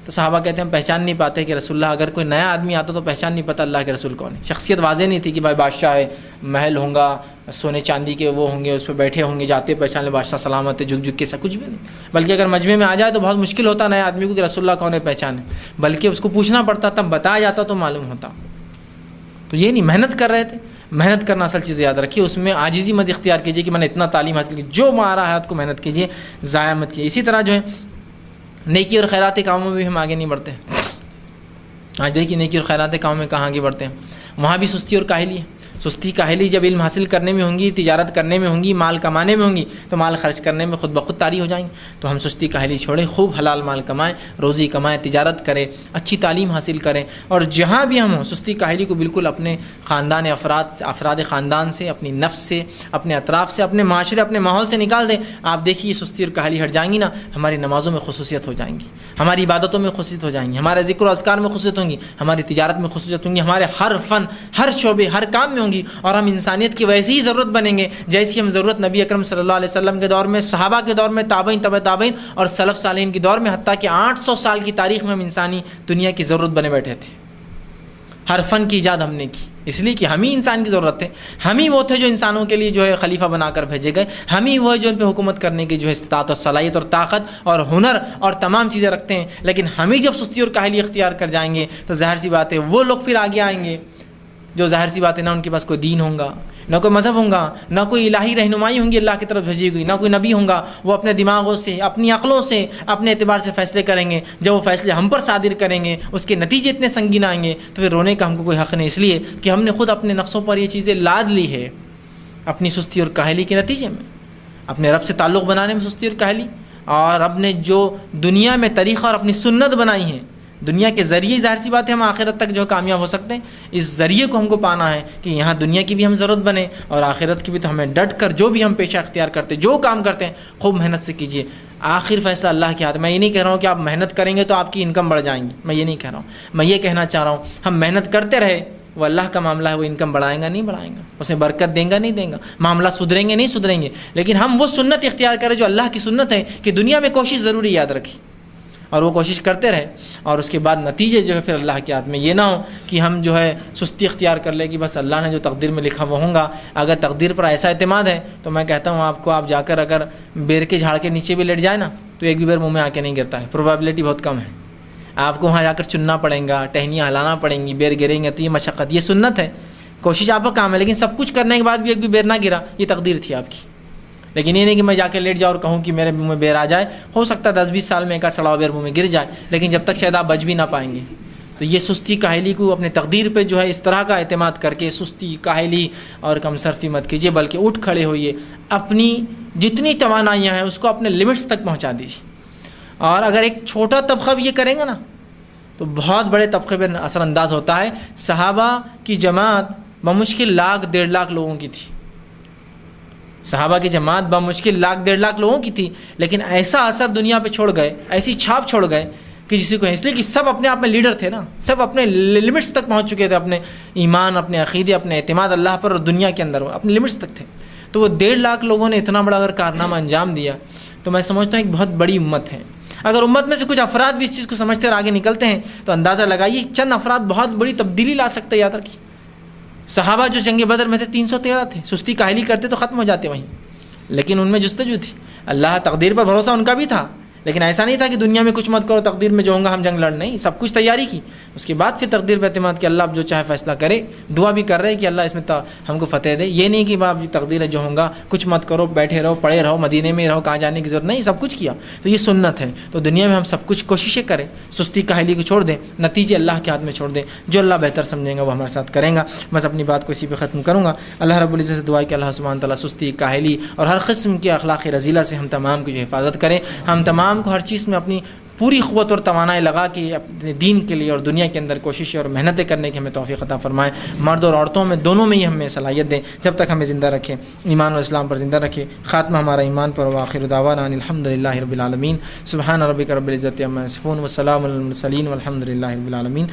[SPEAKER 1] تو صحابہ کہتے ہیں ہم پہچان نہیں پاتے کہ رسول اللہ، اگر کوئی نیا آدمی آتا تو پہچان نہیں پاتا اللہ کے رسول کون ہے. شخصیت واضح نہیں تھی کہ بھائی بادشاہ ہے، محل ہوں گا، سونے چاندی کے وہ ہوں گے، اس پہ بیٹھے ہوں گے، جاتے پہچان لے بادشاہ سلامت ہے، جھک جھک کے سب کچھ بھی نہیں. بلکہ اگر مجمع میں آ جائے تو بہت مشکل ہوتا نئے آدمی کو کہ رسول اللہ کون ہے پہچانے، بلکہ اس کو پوچھنا پڑتا، تب بتایا جاتا تو معلوم ہوتا. تو یہ نہیں، محنت کر رہے تھے. محنت کرنا اصل چیز یاد رکھیے، اس میں عاجزی مت اختیار کیجیے کہ میں نے اتنا تعلیم حاصل کی. جو مارا ہے ہاتھ کو محنت کیجیے، ضائع مت کیجیے. اسی طرح جو ہے نیکی اور خیرات کے کاموں میں بھی ہم آگے نہیں بڑھتے. آج دیکھیے نیکی اور خیرات کے کاموں میں کہاں آگے بڑھتے ہیں، وہاں بھی سستی اور کاہلی ہے. سستی کاہلی جب علم حاصل کرنے میں ہوں گی، تجارت کرنے میں ہوں گی، مال کمانے میں ہوں گی، تو مال خرچ کرنے میں خود بخود طاری ہو جائیں گے. تو ہم سستی کاہلی چھوڑیں، خوب حلال مال کمائیں، روزی کمائیں، تجارت کریں، اچھی تعلیم حاصل کریں. اور جہاں بھی ہم ہوں سستی کاہلی کو بالکل اپنے خاندان افراد خاندان سے، اپنی نفس سے، اپنے اطراف سے، اپنے معاشرے، اپنے ماحول سے نکال دیں. آپ دیکھیے سستی اور کاہلی ہٹ جائیں گی نا، ہماری نمازوں میں خصوصیت ہو جائیں گی، ہماری عبادتوں میں خصوصیت ہو جائیں گی، ہمارے ذکر و اذکار میں خصوصیت ہوں گی، ہماری تجارت میں خصوصیت ہوں گی، ہمارے ہر فن، ہر شعبے، ہر کام میں ہوں گی. اور ہم انسانیت کی ویسی ہی ضرورت بنیں گے جیسی ہم ضرورت نبی اکرم صلی اللہ علیہ وسلم کے دور میں، صحابہ کے دور میں، تابعین، تبع تابعین اور سلف صالحین کے دور میں، حتیٰ کہ 800 سال کی تاریخ میں ہم انسانی دنیا کی ضرورت بنے بیٹھے تھے. ہر فن کی ایجاد ہم نے کی، اس لیے کہ ہم ہی انسان کی ضرورت ہے. ہم ہی وہ تھے جو انسانوں کے لیے جو ہے خلیفہ بنا کر بھیجے گئے. ہم ہی وہ جو ان پہ حکومت کرنے کی جو ہے استطاعت اور صلاحیت اور طاقت اور ہنر اور تمام چیزیں رکھتے ہیں. لیکن ہم ہی جب سستی اور کاہلی اختیار کر جائیں گے تو ظاہر سی بات ہے وہ لوگ پھر آگے آئیں گے جو ظاہر سی بات ہے نہ ان کے پاس کوئی دین ہوگا، نہ کوئی مذہب ہوگا، نہ کوئی الہی رہنمائی ہوں گی اللہ کی طرف بھیجی ہوئی، نہ کوئی نبی ہوگا. وہ اپنے دماغوں سے، اپنی عقلوں سے، اپنے اعتبار سے فیصلے کریں گے. جب وہ فیصلے ہم پر صادر کریں گے اس کے نتیجے اتنے سنگین آئیں گے تو پھر رونے کا ہم کو کوئی حق نہیں، اس لیے کہ ہم نے خود اپنے نفسوں پر یہ چیزیں لاد لی ہے اپنی سستی اور کاہلی کے نتیجے میں. اپنے رب سے تعلق بنانے میں سستی اور کاہلی، اور اپنے جو دنیا میں طریقہ اور اپنی سنت بنائی ہے، دنیا کے ذریعے ظاہر سی بات ہے ہم آخرت تک جو کامیاب ہو سکتے ہیں. اس ذریعے کو ہم کو پانا ہے کہ یہاں دنیا کی بھی ہم ضرورت بنے اور آخرت کی بھی. تو ہمیں ڈٹ کر جو بھی ہم پیشہ اختیار کرتے، جو کام کرتے ہیں، خوب محنت سے کیجیے. آخر فیصلہ اللہ کے ہاتھ. میں یہ نہیں کہہ رہا ہوں کہ آپ محنت کریں گے تو آپ کی انکم بڑھ جائیں گی، میں یہ نہیں کہہ رہا ہوں. میں یہ کہنا چاہ رہا ہوں ہم محنت کرتے رہے، وہ اللہ کا معاملہ ہے، وہ انکم بڑھائیں گا نہیں بڑھائیں گا، اسے برکت دیں گا نہیں دیں گا، معاملہ سدھریں گے نہیں سدھریں گے. لیکن ہم وہ سنت اختیار کریں جو اللہ کی سنت ہے کہ دنیا میں کوشش ضروری یاد رکھی، اور وہ کوشش کرتے رہے. اور اس کے بعد نتیجے جو ہے پھر اللہ کے ہاتھ میں. یہ نہ ہو کہ ہم جو ہے سستی اختیار کر لیں کہ بس اللہ نے جو تقدیر میں لکھا وہ ہوں گا. اگر تقدیر پر ایسا اعتماد ہے تو میں کہتا ہوں آپ کو، آپ جا کر اگر بیر کے جھاڑ کے نیچے بھی لیٹ جائے نا تو ایک بھی بیر منہ میں آ کے نہیں گرتا ہے، پروبیبلٹی بہت کم ہے. آپ کو وہاں جا کر چننا پڑے گا، ٹہنیاں ہلانا پڑیں گی، بیر گریں گے تو یہ مشقت، یہ سنت ہے. کوشش آپ کا کام ہے، لیکن سب کچھ کرنے کے بعد بھی ایک بھی بیر نہ گرا، یہ تقدیر تھی آپ کی. لیکن یہ نہیں کہ میں جا کے لیٹ جاؤں اور کہوں کہ میرے منہ میں بیر آ جائے. ہو سکتا ہے 10-20 سال میں ایک سڑا بیر منہ میں گر جائے، لیکن جب تک شاید آپ بچ بھی نہ پائیں گے. تو یہ سستی کاہلی کو اپنے تقدیر پہ جو ہے اس طرح کا اعتماد کر کے سستی کاہلی اور کم صرفی مت کیجیے، بلکہ اٹھ کھڑے ہوئیے، اپنی جتنی توانائیاں ہیں اس کو اپنے لمٹس تک پہنچا دیجیے. اور اگر ایک چھوٹا طبقہ بھی یہ کریں گا نا تو بہت بڑے طبقے پہ اثر انداز ہوتا ہے. صحابہ کی جماعت بمشکل 1,00,000-1.5 لاکھ لوگوں کی تھی. صحابہ کی جماعت بمشکل 1,00,000-1.5 لاکھ لوگوں کی تھی، لیکن ایسا اثر دنیا پہ چھوڑ گئے، ایسی چھاپ چھوڑ گئے کہ جسی کو، اس لیے کہ سب اپنے آپ میں لیڈر تھے نا، سب اپنے لمٹس تک پہنچ چکے تھے، اپنے ایمان، اپنے عقیدے، اپنے اعتماد اللہ پر اور دنیا کے اندر اپنے لمٹس تک تھے. تو وہ 1.5 لاکھ لوگوں نے اتنا بڑا اگر کارنامہ انجام دیا تو میں سمجھتا ہوں ایک بہت بڑی امت ہے. اگر امت میں سے کچھ افراد بھی اس چیز کو سمجھتے اور آگے نکلتے ہیں تو اندازہ لگائیے چند افراد بہت بڑی تبدیلی لا سکتے. یاد رکھیے صحابہ جو جنگ بدر میں تھے 313 تھے، سستی کاہلی کرتے تو ختم ہو جاتے وہیں، لیکن ان میں جستجو تھی. اللہ تقدیر پر بھروسہ ان کا بھی تھا، لیکن ایسا نہیں تھا کہ دنیا میں کچھ مت کرو، تقدیر میں جو ہوں گا ہم جنگ لڑ. نہیں، سب کچھ تیاری کی. اس کے بعد پھر تقدیر پہ اعتماد کہ اللہ اب جو چاہے فیصلہ کرے. دعا بھی کر رہے کہ اللہ اس میں ہم کو فتح دے. یہ نہیں کہ باپ جی تقدیر ہے جو ہوں گا کچھ مت کرو، بیٹھے رہو، پڑے رہو، مدینے میں رہو، کہاں جانے کی ضرورت نہیں. سب کچھ کیا. تو یہ سنت ہے. تو دنیا میں ہم سب کچھ کوششیں کریں، سستی کاہلی کو چھوڑ دیں، نتیجے اللہ کے ہاتھ میں چھوڑ دیں. جو اللہ بہتر سمجھیں گا وہ ہمارے ساتھ کریں گا. بس اپنی بات کو اسی پہ ختم کروں گا. اللہ رب العزت سے دعا ہے کہ اللہ سبحانہ تعالیٰ سستی کاہلی اور ہر قسم کے اخلاق رذیلہ سے ہم تمام کی جو حفاظت کریں. ہم تمام کو ہر چیز میں اپنی پوری قوت اور توانائی لگا کے اپنے دین کے لیے اور دنیا کے اندر کوششیں اور محنتیں کرنے کی ہمیں توفیق عطا فرمائیں. مرد اور عورتوں میں دونوں میں ہی ہمیں صلاحیت دیں. جب تک ہمیں زندہ رکھیں، ایمان و اسلام پر زندہ رکھے. خاتمہ ہمارا ایمان پر. وآخر دعوانا ان الحمدللہ رب العالمین. سبحان ربک رب العزت عما یصفون وسلام علی المرسلین والحمد للہ رب العالمین.